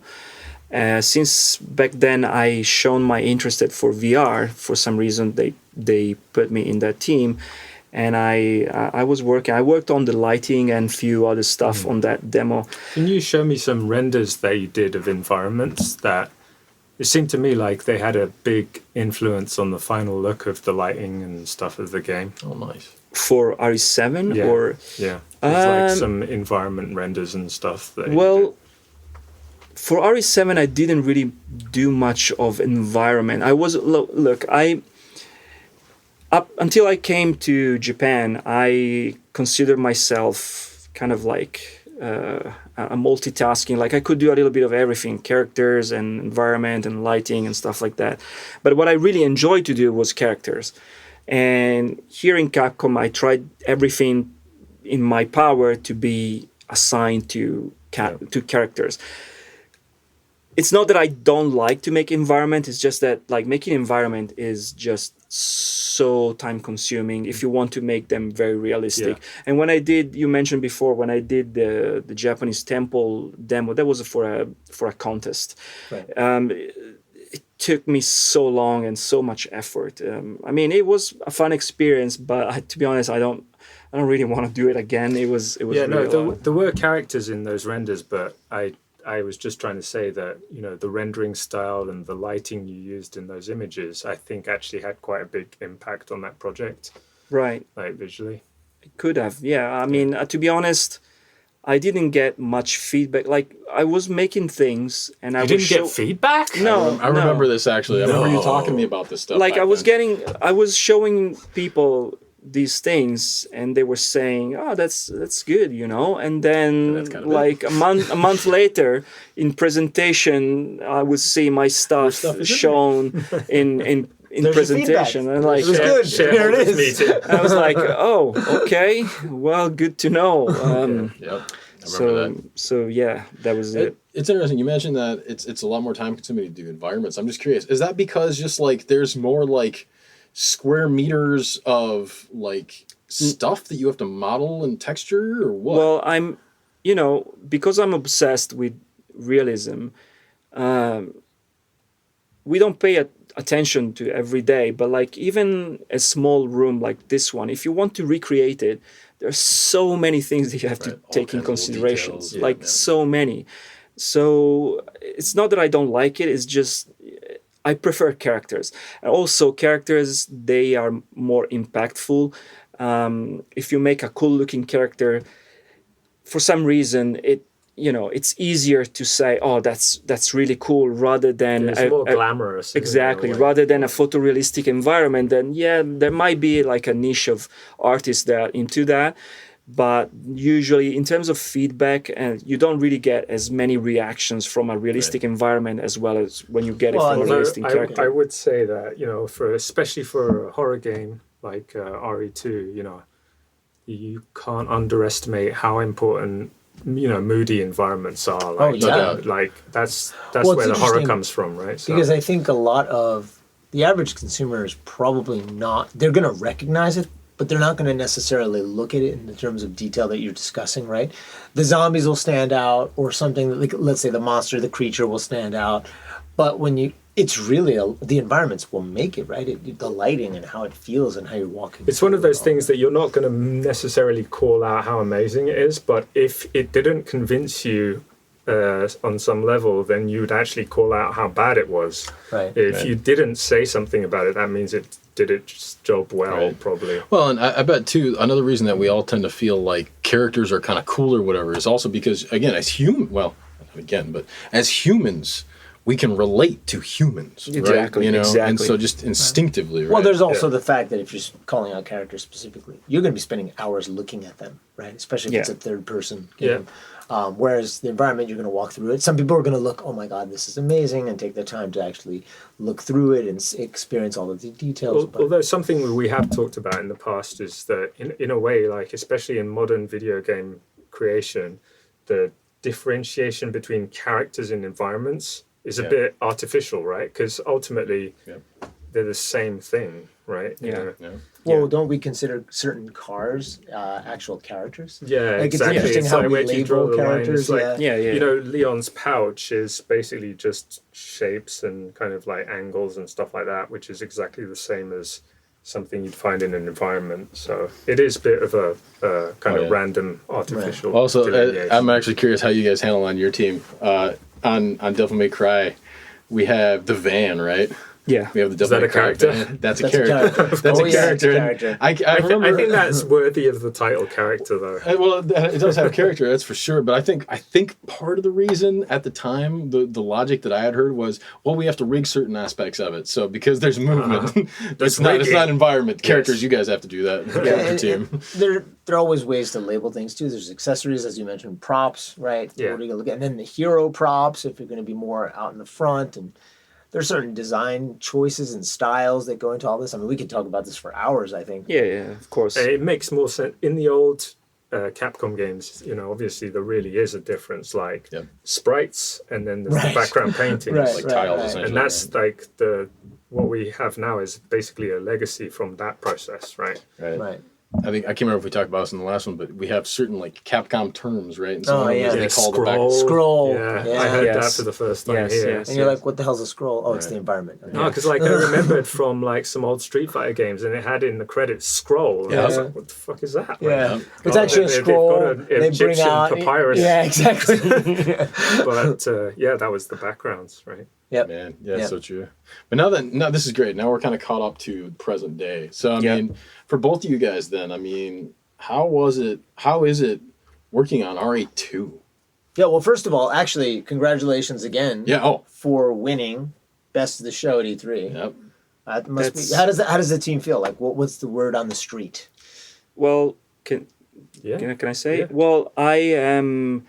Since back then I shown my interest for VR, for some reason they put me in that team, and I worked on the lighting and few other stuff on that demo. Can you show me some renders that you did of environments that it seemed to me like they had a big influence on the final look of the lighting and stuff of the game? Oh, nice. For RE7 or there's like some environment renders and stuff that for RE7, I didn't really do much of environment. I was up until I came to Japan, I considered myself kind of like a multitasking. Like I could do a little bit of everything, characters and environment and lighting and stuff like that. But what I really enjoyed to do was characters. And here in Capcom, I tried everything in my power to be assigned to characters. It's not that I don't like to make environment. It's just that like making environment is just so time consuming if you want to make them very realistic. And when you mentioned before, when I did the Japanese temple demo, that was for a contest. Right. It took me so long and so much effort. I mean, it was a fun experience, but to be honest, I don't really want to do it again. It was there were characters in those renders, but I was just trying to say that, the rendering style and the lighting you used in those images, I think actually had quite a big impact on that project. Right. Like visually. It could have, yeah. I mean, to be honest, I didn't get much feedback. Like, I was making things and I didn't get feedback? No. I remember this actually. I remember you talking to me about this stuff. Like, I was showing people these things and they were saying, oh, that's good, and then like a month later in presentation I would see my stuff shown in presentation and like it was good. Here it is. I was like, oh, okay, well, good to know. So yeah, that was it. It's interesting. You mentioned that it's a lot more time consuming to do environments. I'm just curious, is that because just like there's more like square meters of like stuff that you have to model and texture, or what? Well, I'm because I'm obsessed with realism, we don't pay attention to every day, but like even a small room like this one, if you want to recreate it, there's so many things that you have to take in consideration, so many. So it's not that I don't like it, it's just I prefer characters. And also characters, they are more impactful. If you make a cool looking character, for some reason, it's easier to say, oh, that's really cool, rather than it's more glamorous. Exactly, rather than a photorealistic environment. Then there might be like a niche of artists that are into that. But usually, in terms of feedback, and you don't really get as many reactions from a realistic environment as well as when you get it from a realistic character. I would say that especially for a horror game like RE2, you can't underestimate how important moody environments are. Like that's where the horror comes from, right? So. Because I think a lot of the average consumer is probably not. They're going to recognize it, but they're not going to necessarily look at it in the terms of detail that you're discussing, right? The zombies will stand out, or something like, let's say the monster, the creature will stand out. But it's really the environments will make it, right? The lighting and how it feels and how you're walking. It's one of those things that you're not going to necessarily call out how amazing it is, but if it didn't convince you on some level, then you'd actually call out how bad it was. Right. If you didn't say something about it, that means it did its job well, probably. Well, and I bet too, another reason that we all tend to feel like characters are kind of cool or whatever is also because, again, as humans, we can relate to humans, exactly, right? Exactly. And so just instinctively, right? Well, there's also the fact that if you're calling out characters specifically, you're going to be spending hours looking at them, right? Especially if it's a third-person game. Whereas the environment, you're going to walk through it. Some people are going to look, oh my God, this is amazing, and take the time to actually look through it and experience all of the details. Although something we have talked about in the past is that in a way, like especially in modern video game creation, the differentiation between characters and environments is a bit artificial, right? Because ultimately, they're the same thing, right? Well, don't we consider certain cars actual characters? Yeah, like, exactly. It's interesting how we label characters. Leon's pouch is basically just shapes and kind of like angles and stuff like that, which is exactly the same as something you'd find in an environment. So it is a bit of a kind of random artificial. Also, I'm actually curious how you guys handle on your team. On Devil May Cry, we have the van, right? Yeah. We have the Devil May Cry van. That's a character. That's a character. I think that's worthy of the title character, though. Well, it does have character, that's for sure. But I think part of the reason at the time, the logic that I had heard was, well, we have to rig certain aspects of it. So because there's movement, it's not environment. Characters, you guys have to do that. Character team. There are always ways to label things too. There's accessories, as you mentioned, props, right? Yeah. What are you gonna look at? And then the hero props, if you're going to be more out in the front, and there's certain design choices and styles that go into all this. I mean, we could talk about this for hours, I think. Yeah, of course. It makes more sense in the old Capcom games. Obviously there really is a difference, like sprites, and then there's the background paintings, tiles, and that's like what we have now is basically a legacy from that process, right? Right. I think I can't remember if we talked about this in the last one, but we have certain like Capcom terms, right? And so they call scroll. I heard that for the first time here. And you're like, what the hell's a scroll? Oh, it's the environment. Okay. No, because like I remembered from like some old Street Fighter games, and it had in the credits scroll. And I was like, what the fuck is that? Yeah, it's actually a scroll. They bring out papyrus. Yeah, exactly. But that was the backgrounds, right? Yep. Man, so true. But now this is great. Now we're kind of caught up to present day. So I mean, for both of you guys, then, I mean, how is it working on RE2? Yeah. Well, first of all, actually, congratulations again. Yeah. For winning Best of the Show at E3. Yep. How does the team feel? Like, what's the word on the street? Well, can I say? Yeah. Well, I am.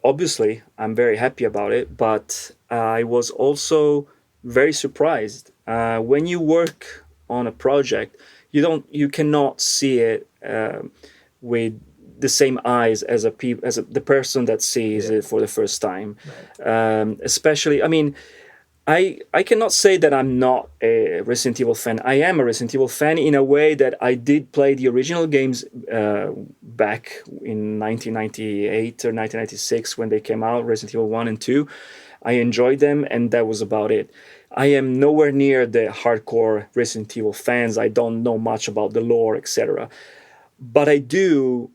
Obviously, I'm very happy about it, but I was also very surprised. When you work on a project, you cannot see it with the same eyes as the person that sees it for the first time. Right. Especially, I mean, I cannot say that I'm not a Resident Evil fan. I am a Resident Evil fan in a way that I did play the original games back in 1998 or 1996 when they came out, Resident Evil 1 and 2. I enjoyed them, and that was about it. I am nowhere near the hardcore Resident Evil fans. I don't know much about the lore, etc. But I do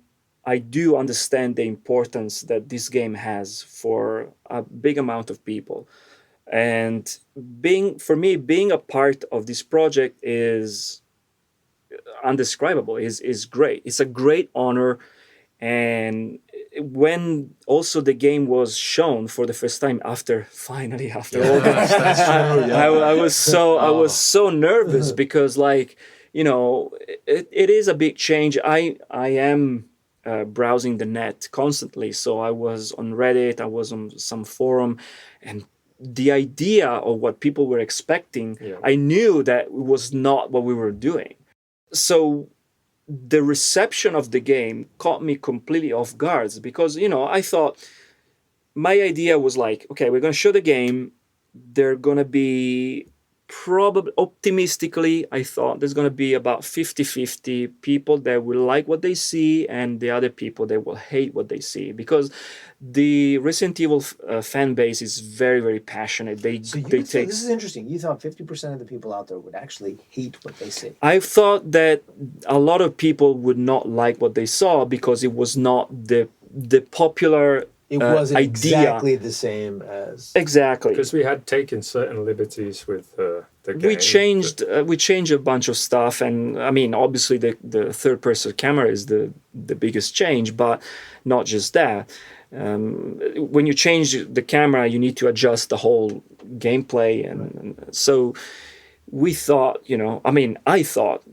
understand the importance that this game has for a big amount of people. And being a part of this project is undescribable, is great. It's a great honor, and when also the game was shown for the first time after all that, that's true. Yeah. I was so nervous because, like, you know, it is a big change. I am browsing the net constantly, so I was on Reddit, I was on some forum, and the idea of what people were expecting, I knew that it was not what we were doing. So the reception of the game caught me completely off guard because, you know, I thought my idea was like, okay, we're going to show the game. They're going to be probably, optimistically, I thought there's going to be about 50-50 people that will like what they see and the other people that will hate what they see, because the Resident Evil fan base is very, very passionate. This is interesting. You thought 50% of the people out there would actually hate what they see. I thought that a lot of people would not like what they saw because it was not the popular it wasn't idea. Exactly the same as... Exactly. Because we had taken certain liberties with the game. We changed a bunch of stuff, and I mean, obviously the third-person camera is the biggest change, but not just that. When you change the camera, you need to adjust the whole gameplay, and so we thought, you know, I mean, I thought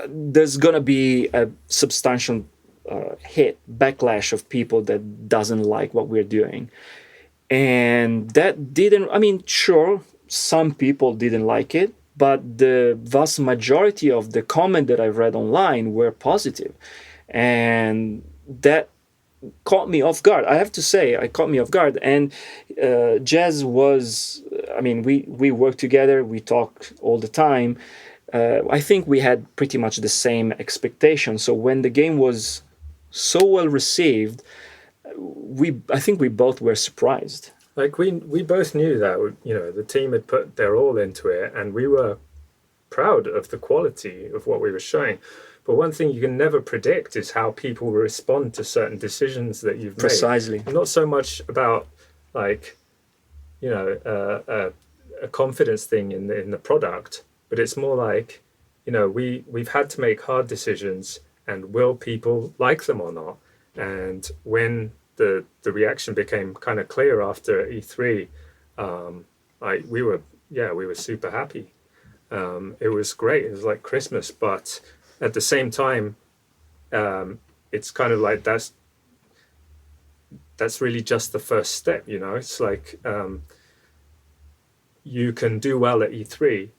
there's gonna be a substantial backlash of people that doesn't like what we're doing, and that didn't. I mean, sure, some people didn't like it, but the vast majority of the comment that I read online were positive, and that caught me off guard. I have to say, it caught me off guard. And Jazz was, I mean, we work together, we talk all the time. I think we had pretty much the same expectations. So when the game was so well received, I think we both were surprised. Like we both knew that, you know, the team had put their all into it, and we were proud of the quality of what we were showing. But one thing you can never predict is how people will respond to certain decisions that you've made. Precisely. Not so much about, like, you know, a confidence thing in the product, but it's more like, you know, we've had to make hard decisions, and will people like them or not? And when the reaction became kind of clear after E3, we were super happy. It was great. It was like Christmas, but at the same time, it's kind of like that's really just the first step, you know. It's like you can do well at E3,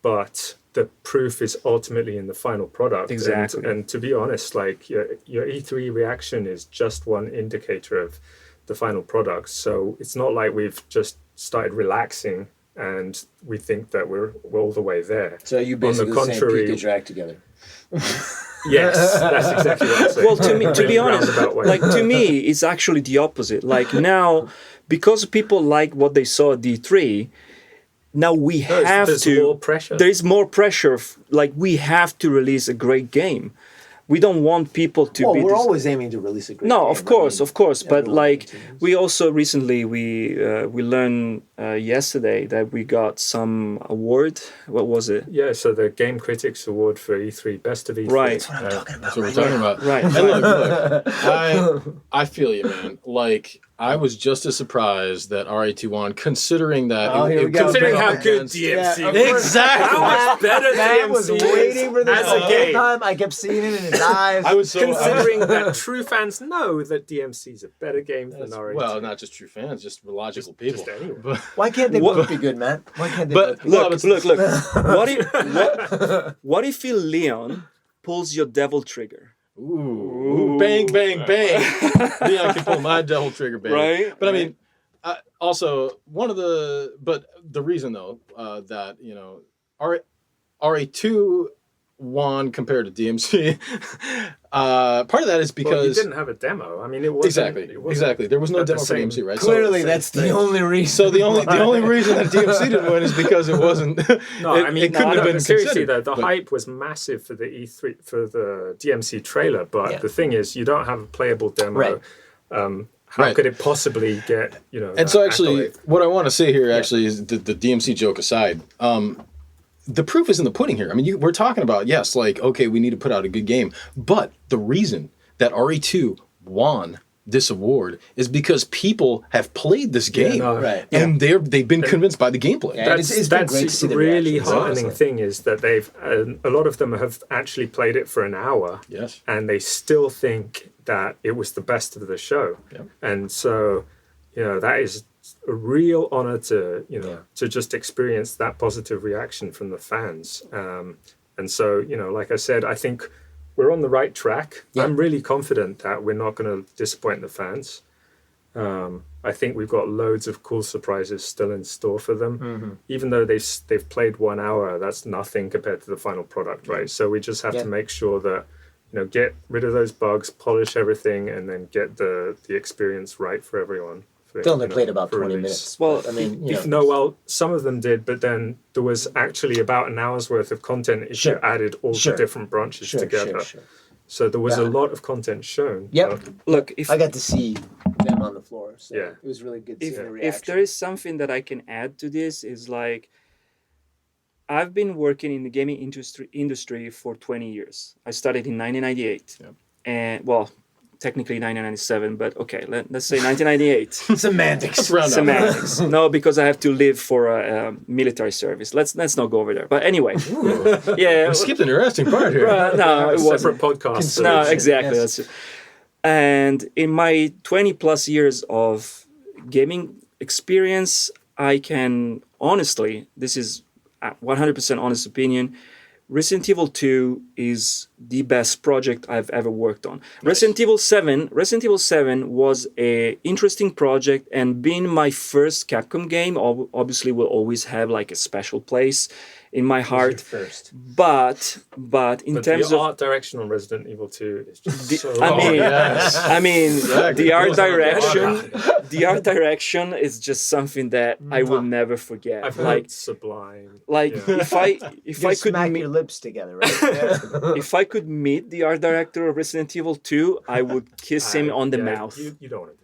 but the proof is ultimately in the final product. Exactly. And to be honest, like your E3 reaction is just one indicator of the final product. So it's not like we've just started relaxing and we think that we're all the way there. So you basically saying peak and drag together. Yes, that's exactly what I'm saying. Well, to be honest, like to me, it's actually the opposite. Like now, because people like what they saw at D3, now we have there's to. More pressure. There is more pressure. Like we have to release a great game. We don't want people to be. Well, we're always aiming to release a great game. No, of course. But like we also recently we learned yesterday that we got some award. What was it? Yeah, so the Game Critics Award for E3, Best of E3. Right. That's what I'm talking about. That's what we're talking about. Right. And look, I feel you, man. Like, I was just as surprised that RA21, considering that. Considering how good DMC was. Exactly. How much better Matt DMC was waiting for this as the a whole game. time. I kept seeing it in his eyes. I was so Considering that true fans know that DMC is a better game than RA2. Well, not just true fans, just logical people. Just anyone. But, Why can't they both be good, Matt? Why can't they both be Look. What if Leon pulls your devil trigger? ooh, bang, bang, bang. Leon can pull my devil trigger, baby. Right? But I mean, also, the reason though, that, you know, RA2 won compared to DMC, part of that is because you didn't have a demo. I mean, it wasn't exactly. There was no demo for DMC, right? Clearly, that's the only reason. So the only reason that DMC didn't win is because it wasn't. It couldn't have been seriously considered. though. The hype was massive for the E3 for the DMC trailer, but the thing is, you don't have a playable demo. Right. How could it possibly get, you know? And so actually, accolade? what I want to say here actually is the DMC joke aside. The proof is in the pudding here. I mean, we're talking about, yes, like, okay, we need to put out a good game. But the reason that RE2 won this award is because people have played this game, right? And they've been convinced by the gameplay. Yeah, it's been great to see the really reactions, heartening honestly. thing is that they've a lot of them have actually played it for an hour, Yes. and they still think that it was the best of the show, and so that is a real honor to to just experience that positive reaction from the fans, and so like I said, I think we're on the right track. Yeah. I'm really confident that we're not going to disappoint the fans. I think we've got loads of cool surprises still in store for them. Even though they've played 1 hour, that's nothing compared to the final product, right? So we just have to make sure that get rid of those bugs, polish everything, and then get the experience right for everyone. They only played about 20 minutes. Well, I mean, some of them did, but then there was actually about an hour's worth of content if you added all the different branches together. So there was a lot of content shown. Yep. Look, I got to see them on the floor. So Yeah. it was really good to see the reaction. if there is something that I can add to this is like, I've been working in the gaming industry for 20 years. I started in 1998, and well, technically 1997, but okay, let's say 1998. Semantics. Semantics. No, because I have to live for a military service. Let's not go over there. But anyway, yeah, We skipped an interesting part here. no, it wasn't. Separate podcast. No, exactly. Yes. That's it. And in my 20 plus years of gaming experience, I can honestly, this is a 100% honest opinion, Resident Evil 2 is the best project I've ever worked on. Nice. Resident Evil 7 was a interesting project, and being my first Capcom game, obviously will always have like a special place in my heart. First. But in terms the of art direction on Resident Evil 2 is just so I mean, Exactly. the art direction is just something that I will never forget. I've heard Like, sublime. if I could smack meet, your lips together, right? Yeah. if I could meet the art director of Resident Evil 2, I would kiss him on the mouth. You don't want to do.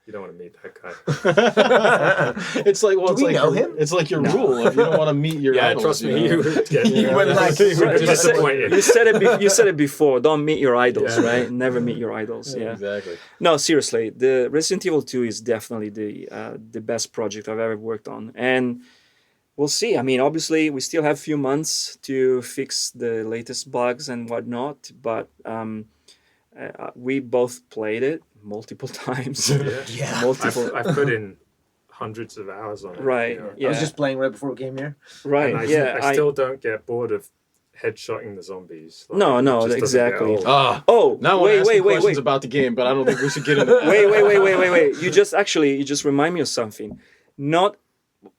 You don't want to meet that guy. It's like, well, Do we know him? It's like your rule. If you don't want to meet your idols, trust me, you know? you wouldn't like would be it. disappointed. You said it before. Don't meet your idols, Yeah. right? Never meet your idols. Yeah. Exactly. No, seriously, the Resident Evil 2 is definitely the best project I've ever worked on, and we'll see. I mean, obviously, we still have a few months to fix the latest bugs and whatnot, but we both played it multiple times. Yeah. Multiple. I've put in hundreds of hours on it. Right. you know. Yeah. I was just playing right before we came here. Right. And Yeah. I still don't get bored of headshotting the zombies. Like, No, it just doesn't exactly. get old. Oh, Now wait, we're asking wait. questions about the game, but I don't think we should get into that. Wait. You just remind me of something.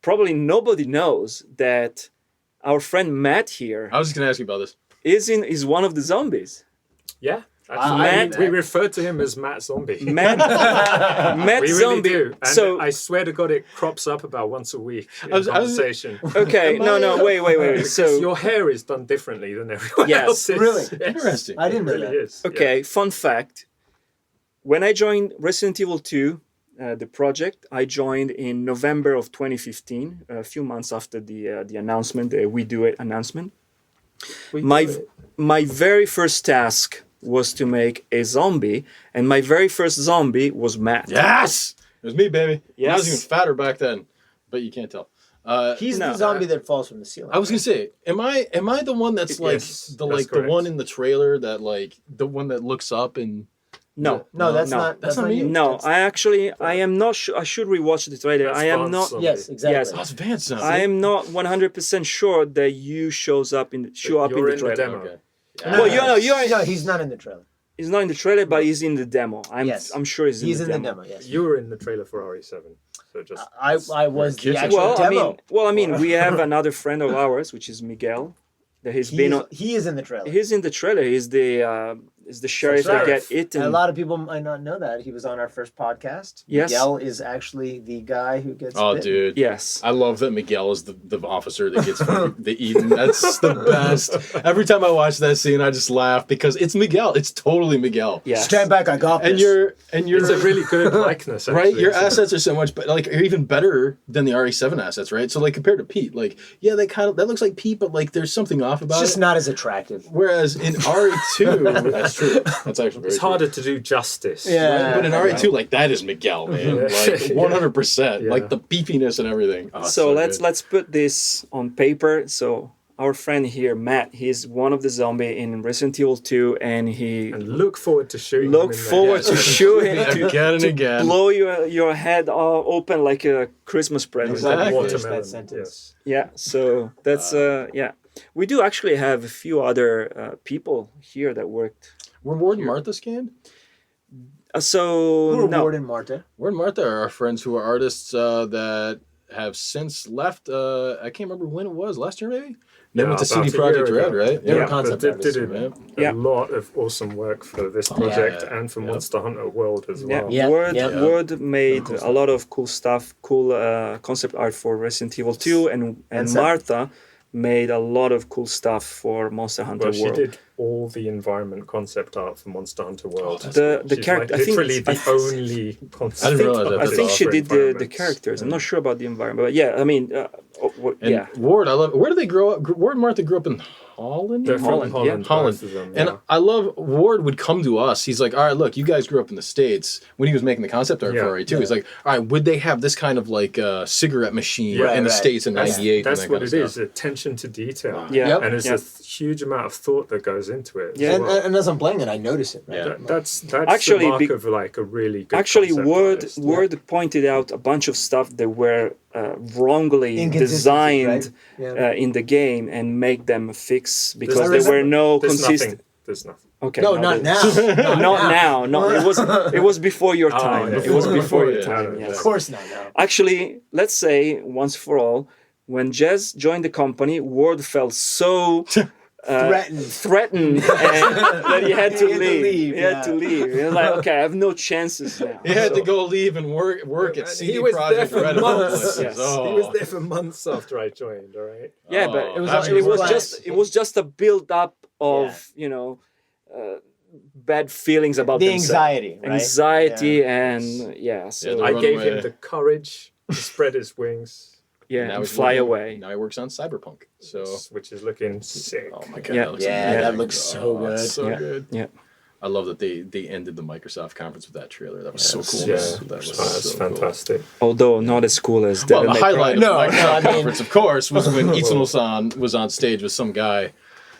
Probably nobody knows that our friend Matt here I was just going to ask you about this. is one of the zombies. Yeah. Matt- We refer to him as Matt Zombie. Matt we really Zombie. do. And So I swear to God, it crops up about once a week in I was- conversation. okay, no, wait. Because So your hair is done differently than everyone Yes. else's. Really? Yes. Interesting. I didn't It know really that. is. okay, fun fact. When I joined Resident Evil 2, the project, I joined in November of 2015, a few months after the announcement, the We Do It announcement. My very first task was to make a zombie, and my very first zombie was Matt. Yes! It was me, baby. I was Yes. even fatter back then, but you can't tell. He's No. the zombie that falls from the ceiling. I was gonna say, am I the one that's like Yes, the that's the one correct. in the trailer that like the one that looks up and No. No, that's No. not. That's not me. you. No, That's- I am not sure. I should rewatch the trailer. That's I am Vaughn's not. zombie. Yes, exactly. Yes. oh, it's Vance now. I am not 100% sure that you shows up in You're the in the trailer. demo. Okay. Well, you're No, he's not in the trailer. he's not in the trailer, but he's in the demo. Yes. I'm sure he's in the demo. Yes. You were in the trailer for RE7. So just I was the kids. actual demo. We have another friend of ours, which is Miguel. That He is in the trailer. He's in the trailer. He's the sheriff that sheriff. get eaten. And a lot of people might not know that. He was on our first podcast. Yes. Miguel is actually the guy who gets Oh, bitten. dude. Yes. I love that Miguel is the officer that gets the eaten. That's the best. Every time I watch that scene, I just laugh because it's Miguel. It's totally Miguel. Yes. Stand back, I got And this. you're it's a really good likeness, actually. right. Your isn't it? assets are so much, but like are even better than the RE7 assets, right? So like compared to Pete, like yeah, that looks like Pete, but like there's something off about It's just it. not as attractive. Whereas in RE2, That's true. That's actually very It's true. harder to do justice. Yeah. But in RE2, like that is Miguel, man. Yeah. Like 100%. Yeah. Like the beefiness and everything. Oh, it's So good. let's put this on paper. So our friend here, Matt, he's one of the zombie in Resident Evil 2, and he And look forward to shooting. look him in forward the to shooting Again and to again. blow your head open like a Christmas present. Exactly. watermelon. That sentence. Yes. Yeah, so that's yeah. We do actually have a few other people here that worked. Were Ward and Martha scanned? So Who are no, Ward and Marta? Ward and Martha are our friends who are artists that have since left. I can't remember when it was. Last year, maybe? They went to about CD a year Projekt ago. Red, right? They were Yeah, concept but they did artists, a Yeah. lot of awesome work for this project and for Monster Hunter World as yeah, well. Yeah, Word yeah. Word made a lot of cool stuff, cool concept art for Resident Evil 2, and so- Martha made a lot of cool stuff for Monster Hunter Well, she World. did all the environment concept art for Monster Hunter World. The She's character, like I think, literally the only concept. I didn't realize that. I That's think she art for did the environments. characters. I'm not sure about the environment, but yeah, I mean, And yeah. Ward, I love. Where did they grow up? Ward and Martha grew up in Holland. They're from Holland, Holland, yeah. Holland. both of them, And yeah. I love Ward would come to us. He's like, all right, look, you guys grew up in the States. When he was making the concept art Yeah. for RE2, he's like, all right, would they have this kind of like cigarette machine Yeah, in the right. States in That's, '98? that's and that what kind it of is, stuff. attention to detail. Yeah. Yep. And there's Yeah. a huge amount of thought that goes into it. Yeah. as And, well. and as I'm playing it, I notice it. Right? Yeah. That's Actually, the mark be- of like a really good Actually, concept Word artist. Word pointed out a bunch of stuff that were wrongly Inconsistencies, designed right? Yeah. in the game and make them fix because There's- there were no There's consistent. nothing. There's nothing. Okay, No, not now. Not now. No, it was before your time. yeah. It was before your Before time. your Yes. Of course not now. Actually, let's say once for all, when Jez joined the company, Ward felt so threatened and that he had to He had to leave. leave, He had yeah. to leave. He was like, okay, I have no chances now. He had to So- go leave and work at And CD he was there Projekt for Red. of all months. places. Yes. Oh. He was there for months after I joined, all right? Yeah, but Oh, it was having it was work- just it was just a build up of bad feelings about The themselves. anxiety, right? Anxiety and yeah, so the I run gave away. him the courage to spread his wings, yeah, Now and he's fly working- away. Now he works on Cyberpunk. So, which is looking sick. oh my god, Yeah. that looks Yeah, amazing. that looks so it's good. so Yeah. good. Yeah. I love that they ended the Microsoft conference with that trailer. That was so cool. Yeah, man. That was that's so fantastic. Although not as cool as Cool. Well, Devil the May highlight Cry. of the Microsoft I mean- conference, of course, was when Itsuno-san was on stage with some guy.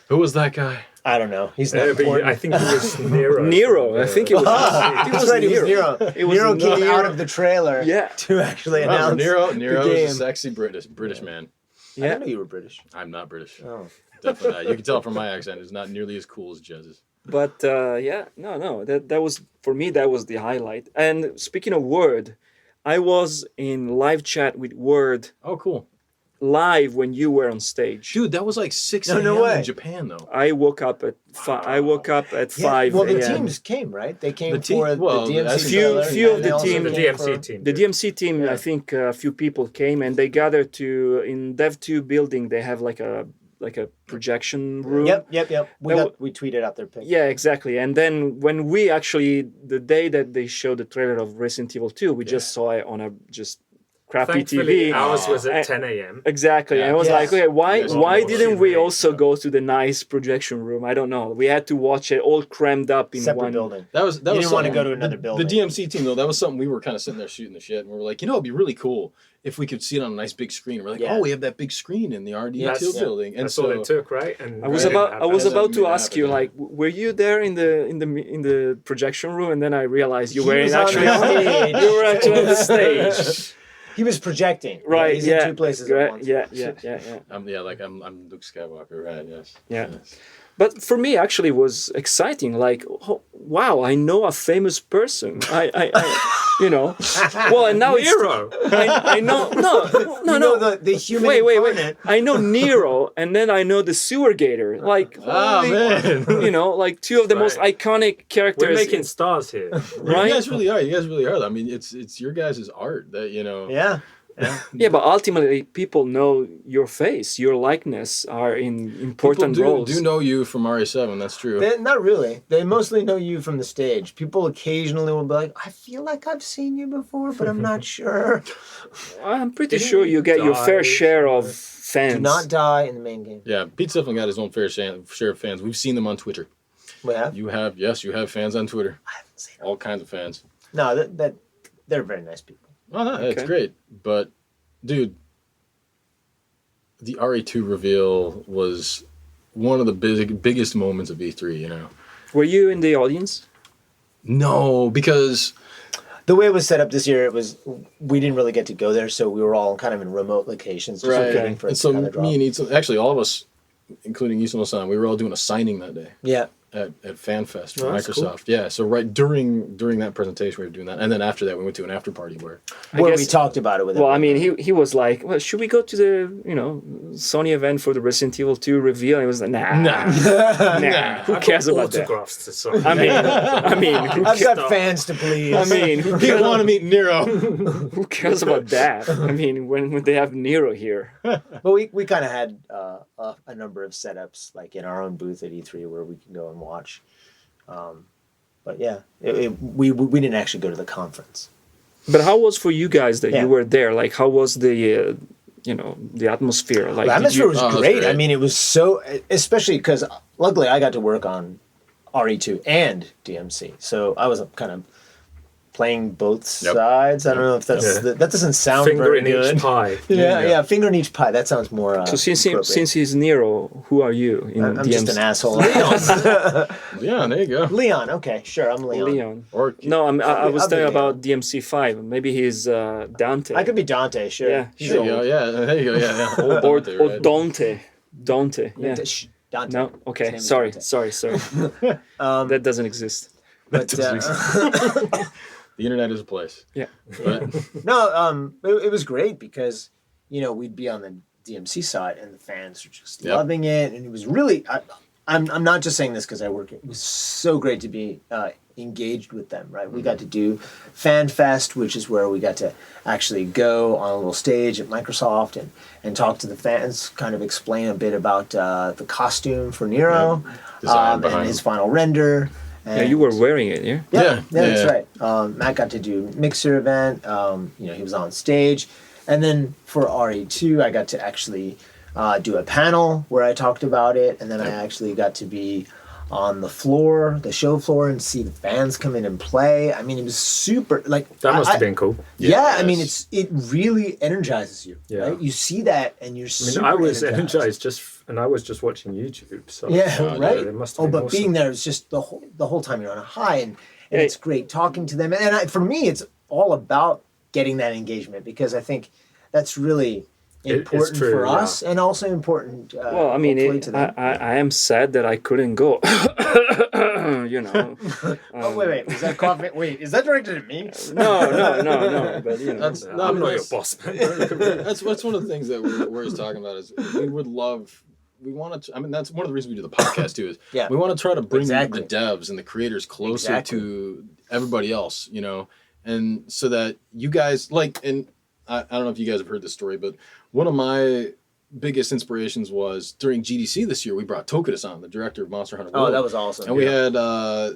Who was that guy? I don't know. He's not But important. I think he was Nero. Nero, I think it was. That's right, it was Nero. It was Nero came Nero. out of the trailer Yeah. to actually Wow, announce Nero the is game. a sexy British man. I didn't know you were British. I'm not British. Oh. Definitely not. You can tell from my accent. It's not nearly as cool as Jez's. But yeah, no, that was for me. That was the highlight. And speaking of Word, I was in live chat with Word Oh, cool. live when you were on stage. Dude, that was like 6 No, no a.m. way. in Japan, though. I woke up at I woke up at Yeah, 5 well, the a.m. teams came, right? They came The team- for well, the DMC that's- trailer, Few of and the they also team- The came DMC for- team. The did. DMC team, I think a few people came and they gathered to in Dev 2 building. They have like a projection room. Yep. We tweeted out their pic. Yeah, exactly. And then when we actually the day that they showed the trailer of Resident Evil 2, we just saw it on a just crappy Thankfully, TV. ours was at Uh, 10 a.m. Exactly. Yeah. And I was Yes. like, okay, why Yes. didn't we Right. also go to the nice projection room? I don't know. We had to watch it all crammed up in Separate one building. That was You didn't want to something- go to another building. The DMC team, though, that was something we were kind of sitting there shooting the shit. And we were like, it'd be really cool if we could see it on a nice big screen. And we're like, Yeah. we have that big screen in the RD2 That's- building. And That's so all it took, right? And I was Right. about Hasn't to been ask you, happening. like, were you there in the projection room? And then I realized you He were was on actually the on stage. you were actually on the stage. He was projecting. Right, He's yeah. in two places Right, at once. yeah. I'm Luke Skywalker, right? Yes. Yeah. Yes. But for me, actually, it was exciting. Like, oh, wow, I know a famous person. I you know. Well, and now Nero. I know. No. You know the human Wait. incarnate. I know Nero, and then I know the Sewer Gator. Like, Oh, holy- man. you know, like two of the most iconic characters. We're making in- stars here. right? You guys really are. You guys really are. I mean, it's your guys' art that, Yeah. Yeah, but ultimately, people know your face, your likeness are in important People roles. do know you from RE7. That's true. Not really. They mostly know you from the stage. People occasionally will be like, I feel like I've seen you before, but I'm not sure. I'm pretty Didn't sure you you get your fair die share of somewhere? fans. Do not die in the main game. Yeah, Pete's definitely got his own fair share of fans. We've seen them on Twitter. We have? You have fans on Twitter. I haven't seen them. All kinds of fans. No, that they're very nice people. Oh, no, it's great. But, dude, the RE2 reveal was one of the biggest moments of E3, you know? Were you in the audience? No, because... The way it was set up this year, we didn't really get to go there, so we were all kind of in remote locations. Just waiting for it and so to kind of drop. me and Itsuno, actually all of us, including Itsuno-san, we were all doing a signing that day. Yeah. At FanFest for that's Microsoft. cool. Yeah, so right during that presentation we were doing that. And then after that we went to an after party where we talked about it with him. Well, I mean, he was like, well, should we go to the, Sony event for the Resident Evil 2 reveal? And he was like, nah. Who cares about that? Autographs to sign. I mean, I've got fans to please. I mean, who you want to meet Nero. Who cares about that? I mean, when they have Nero here. But we kind of had a number of setups, like in our own booth at E3, where we can go and watch. But yeah, we didn't actually go to the conference. But how was for you guys that you were there? Like, how was the the atmosphere? Like, the atmosphere was great. great. I mean, it was so, especially because luckily I got to work on RE2 and DMC, so I was kind of playing both sides. I don't know if that doesn't sound Finger very in good. each pie. Yeah, finger in each pie. That sounds more. So since he's Nero, who are you in I'm DMC? just an asshole. Yeah, there you go. Leon. Okay, sure, I'm Leon. Or No, I was I'll be talking Leon. about DMC5. Maybe he's Dante. I could be Dante. Sure. Yeah, He's there old. you go. Yeah, there you go. Yeah. Old or Dante, or right? Dante. Dante. Yeah. Dante. No. His Okay. name is Sorry. Dante. That doesn't exist. But, The internet is a place. Yeah. But no, it was great because we'd be on the DMC side and the fans were just loving it, and it was really. I'm not just saying this because I work. It was so great to be engaged with them. Right, we got to do Fan Fest, which is where we got to actually go on a little stage at Microsoft and talk to the fans, kind of explain a bit about the costume for Nero, Design and his final render. Yeah, you were wearing it, yeah? Yeah, that's right. Matt got to do Mixer event. He was on stage. And then for RE2, I got to actually do a panel where I talked about it. And then I actually got to be on the floor, the show floor, and see the fans come in and play. I mean, it was super, like... That must have been cool. Yeah, I mean, it really energizes you, right? You see that and you're super I was energized and I was just watching YouTube. So right? It must have been but awesome. being there is just the whole time you're on a high, and it's great talking to them. And for me, it's all about getting that engagement because I think that's really important true, for us and also important. Well, I mean, hopefully to them. I am sad that I couldn't go. Oh wait, is that coughing? Wait, is that directed at me? No. But that's I'm not your boss, man. That's one of the things that we're just talking about is we want to. I mean, that's one of the reasons we do the podcast too. Is we want to try to bring the devs and the creators closer to everybody else, and so that you guys and I don't know if you guys have heard this story, but one of my biggest inspirations was during GDC this year. We brought Tokuda-san, the director of Monster Hunter World. Oh, that was awesome! And we had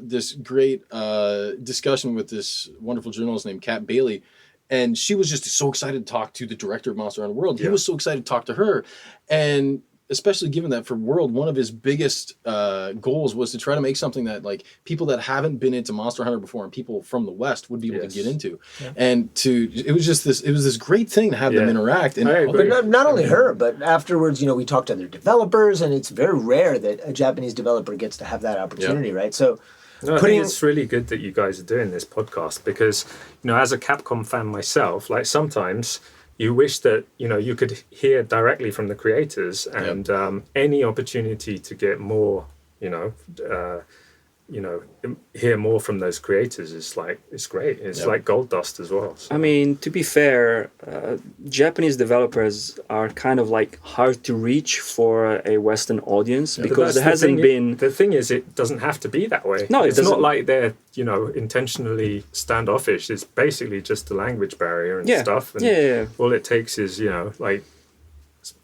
this great discussion with this wonderful journalist named Kat Bailey. And she was just so excited to talk to the director of Monster Hunter World. He was so excited to talk to her. And especially given that for World, one of his biggest goals was to try to make something that like people that haven't been into Monster Hunter before and people from the West would be able to get into. Yeah. And it was this great thing to have them interact. And but not only her, but afterwards, we talked to other developers, and it's very rare that a Japanese developer gets to have that opportunity, right? So I think it's really good that you guys are doing this podcast because, as a Capcom fan myself, like sometimes you wish that, you could hear directly from the creators and any opportunity to get more, hear more from those creators is like, it's great. It's like gold dust as well. So. I mean, to be fair, Japanese developers are kind of like hard to reach for a Western audience because there hasn't been... The thing is, it doesn't have to be that way. No, it's not like they're, intentionally standoffish. It's basically just the language barrier and stuff. And all it takes is,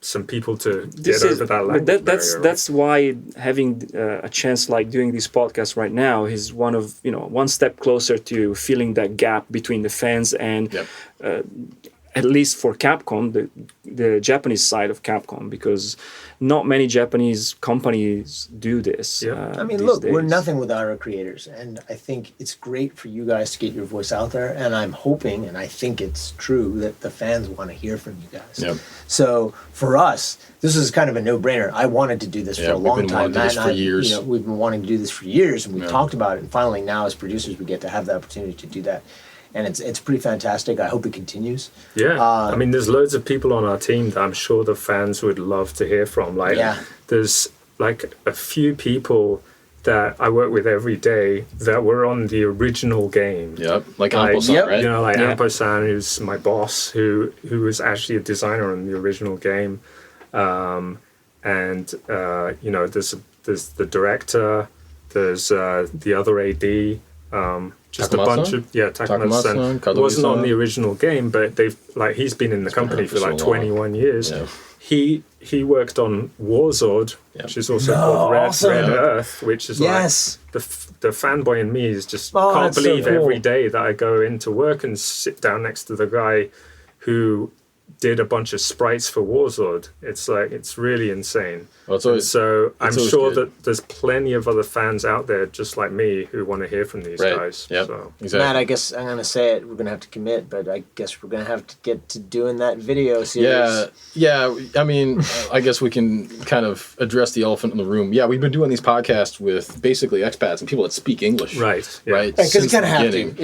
some people to get over that language barrier. That's why having a chance like doing this podcast right now is one step closer to filling that gap between the fans and at least for Capcom, the Japanese side of Capcom, because not many Japanese companies do this. Yeah. I mean, look, we're nothing without our creators, and I think it's great for you guys to get your voice out there, and I'm hoping, and I think it's true, that the fans want to hear from you guys. Yep. So for us, this is kind of a no-brainer. I wanted to do this for a long time. Matt and I, years. You know, we've been wanting to do this for years, and we've talked about it, and finally now as producers we get to have the opportunity to do that. And it's pretty fantastic. I hope it continues. Yeah, I mean, there's loads of people on our team that I'm sure the fans would love to hear from. Like, there's like a few people that I work with every day that were on the original game. Yep, like Ampo-san, right? You know, like Ampo-san, who's my boss, who was actually a designer on the original game. And you know, there's the director, there's the other AD. Just a bunch of Takuma-san wasn't on the original game, but he's been in the company for like 21 years. Yeah. He worked on Warzord, which is also called Red Earth, which is like the fanboy in me is just can't believe every day that I go into work and sit down next to the guy who did a bunch of sprites for Warzord. It's really insane. Well, so I'm sure that there's plenty of other fans out there just like me who want to hear from these guys. Yep. So. Exactly. Matt, I guess I'm going to say it. We're going to have to commit, but I guess we're going to have to get to doing that video series. Yeah. I mean, I guess we can kind of address the elephant in the room. Yeah, we've been doing these podcasts with basically expats and people that speak English. Right. Yeah. Right. Because you kind of have to.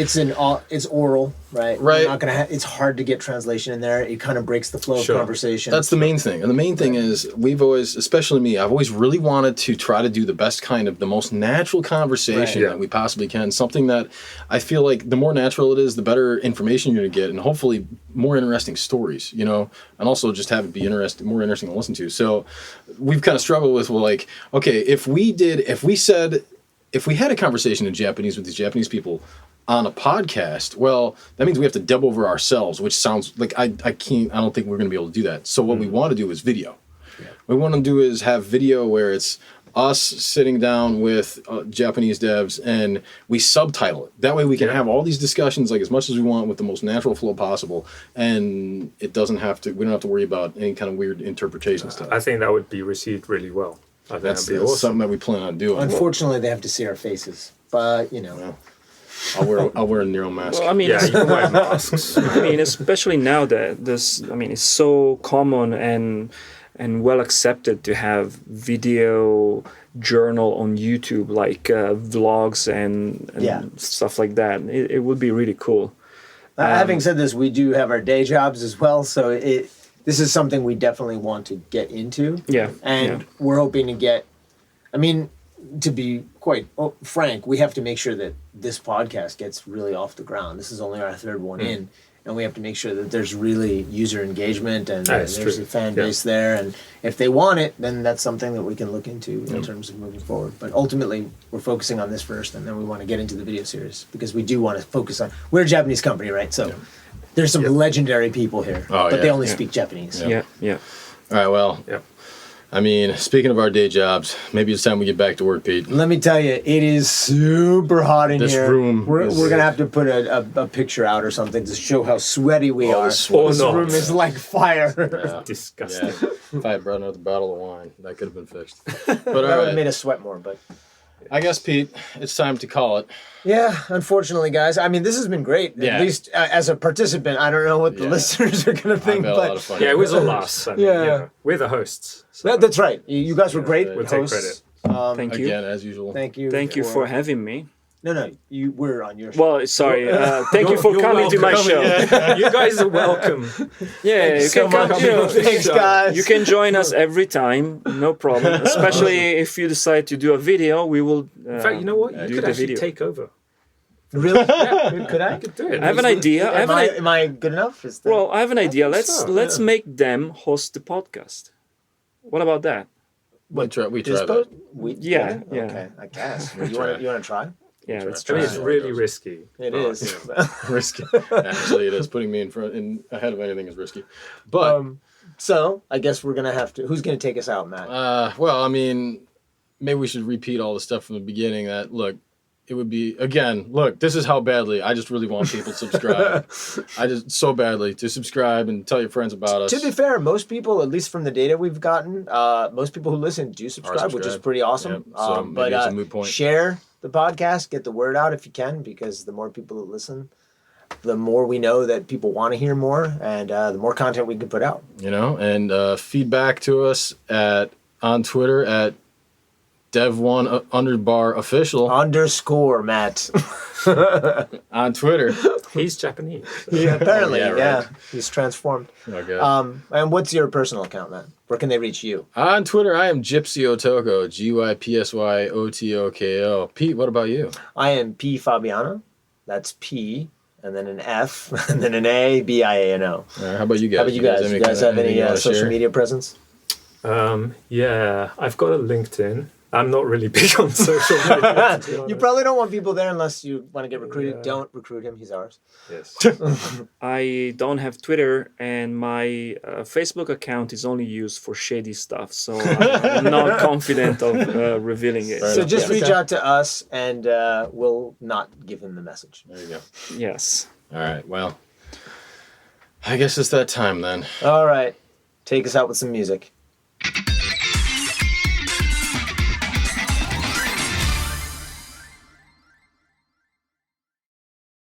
It's oral, right? Right. You're not gonna it's hard to get translation in there. It kind of breaks the flow of conversation. That's the main thing. And the main thing is we've always, especially me, I've always really wanted to try to do the best kind of the most natural conversation that we possibly can. Something that I feel like the more natural it is, the better information you're going to get, and hopefully more interesting stories, you know, and also just have it be more interesting to listen to. So we've kind of struggled with, well, like, okay, if we had a conversation in Japanese with these Japanese people on a podcast, well, that means we have to dub over ourselves, which sounds like I don't think we're going to be able to do that. So what we want to do is video. What we want to do is have video where it's us sitting down with Japanese devs and we subtitle it. That way we can have all these discussions like as much as we want with the most natural flow possible, and we don't have to worry about any kind of weird interpretation stuff. I think that would be received really well. That's awesome. Something that we plan on doing. Unfortunately, they have to see our faces, but you know. I'll wear a Nero mask. Well, I mean, you can wear masks. I mean, especially now that it's so common and well accepted to have video journal on YouTube, like vlogs and stuff like that. It would be really cool. Having said this, we do have our day jobs as well, so this is something we definitely want to get into. Yeah. And we're hoping to get, I mean, to be quite frank, we have to make sure that this podcast gets really off the ground. This is only our third one in, and we have to make sure that there's really user engagement and there's a fan base there. And if they want it, then that's something that we can look into in terms of moving forward. But ultimately, we're focusing on this first, and then we want to get into the video series because we do want to focus on. We're a Japanese company, right? So there's some legendary people here, but they only speak Japanese. Yeah. All right. Well. Yeah. I mean, speaking of our day jobs, maybe it's time we get back to work, Pete. Let me tell you, it is super hot in here. This room. We're going to have to put a picture out or something to show how sweaty we are. This room is like fire. Yeah. Disgusting. Yeah. If I had brought another bottle of wine, that could have been fixed. But that would have made us sweat more, but... I guess, Pete, it's time to call it. Yeah, unfortunately, guys. I mean, this has been great. Yeah. At least as a participant, I don't know what the listeners are going to think. I've had a lot of fun. Yeah, it was a loss. I mean, we're the hosts. So. That's right. You guys were great. We'll take credit. Thank you. Again, as usual. Thank you. Thank you for having me. No, we're on your show. Well, sorry. Thank you for coming to my show. Yeah. You guys are welcome. Yeah, you can come. Thanks, guys. You can join us every time, no problem. Especially if you decide to do a video, we will. In fact, you know what? You could actually take over. Really? Yeah. Could I? You could do it. I have an idea. Am I good enough? Well, I have an idea. Let's make them host the podcast. What about that? We try that. Yeah. Okay, I guess. You want to try? Yeah, let's try. It's really risky. It is risky. Actually, it is. Putting me ahead of anything is risky. But so I guess we're gonna have to. Who's gonna take us out, Matt? Well, I mean, maybe we should repeat all the stuff from the beginning. That look, it would be, again, look, this is how badly I just really want people to subscribe. I just so badly to subscribe and tell your friends about us. To be fair, most people, at least from the data we've gotten, most people who listen do subscribe, which is pretty awesome. Yep. So maybe it's a moot point. Share the podcast, get the word out if you can, because the more people that listen, the more we know that people want to hear more, and the more content we can put out. You know, and feedback to us on Twitter at dev1_official _, Matt. on Twitter. He's Japanese. Yeah, apparently, right. He's transformed. Oh, God. And what's your personal account, Matt? Where can they reach you? On Twitter, I am Gypsy Otoko, GYPSYOTOKO. Pete, what about you? I am P Fabiano. That's P, and then an F, and then an A, BIANO. All right, how about you guys? You guys have any social media presence? Yeah, I've got a LinkedIn. I'm not really big on social media. You probably don't want people there unless you want to get recruited. Yeah. Don't recruit him. He's ours. Yes. I don't have Twitter, and my Facebook account is only used for shady stuff, so I'm not confident of revealing it. So just reach out to us, and we'll not give him the message. There you go. Yes. All right. Well, I guess it's that time then. All right. Take us out with some music.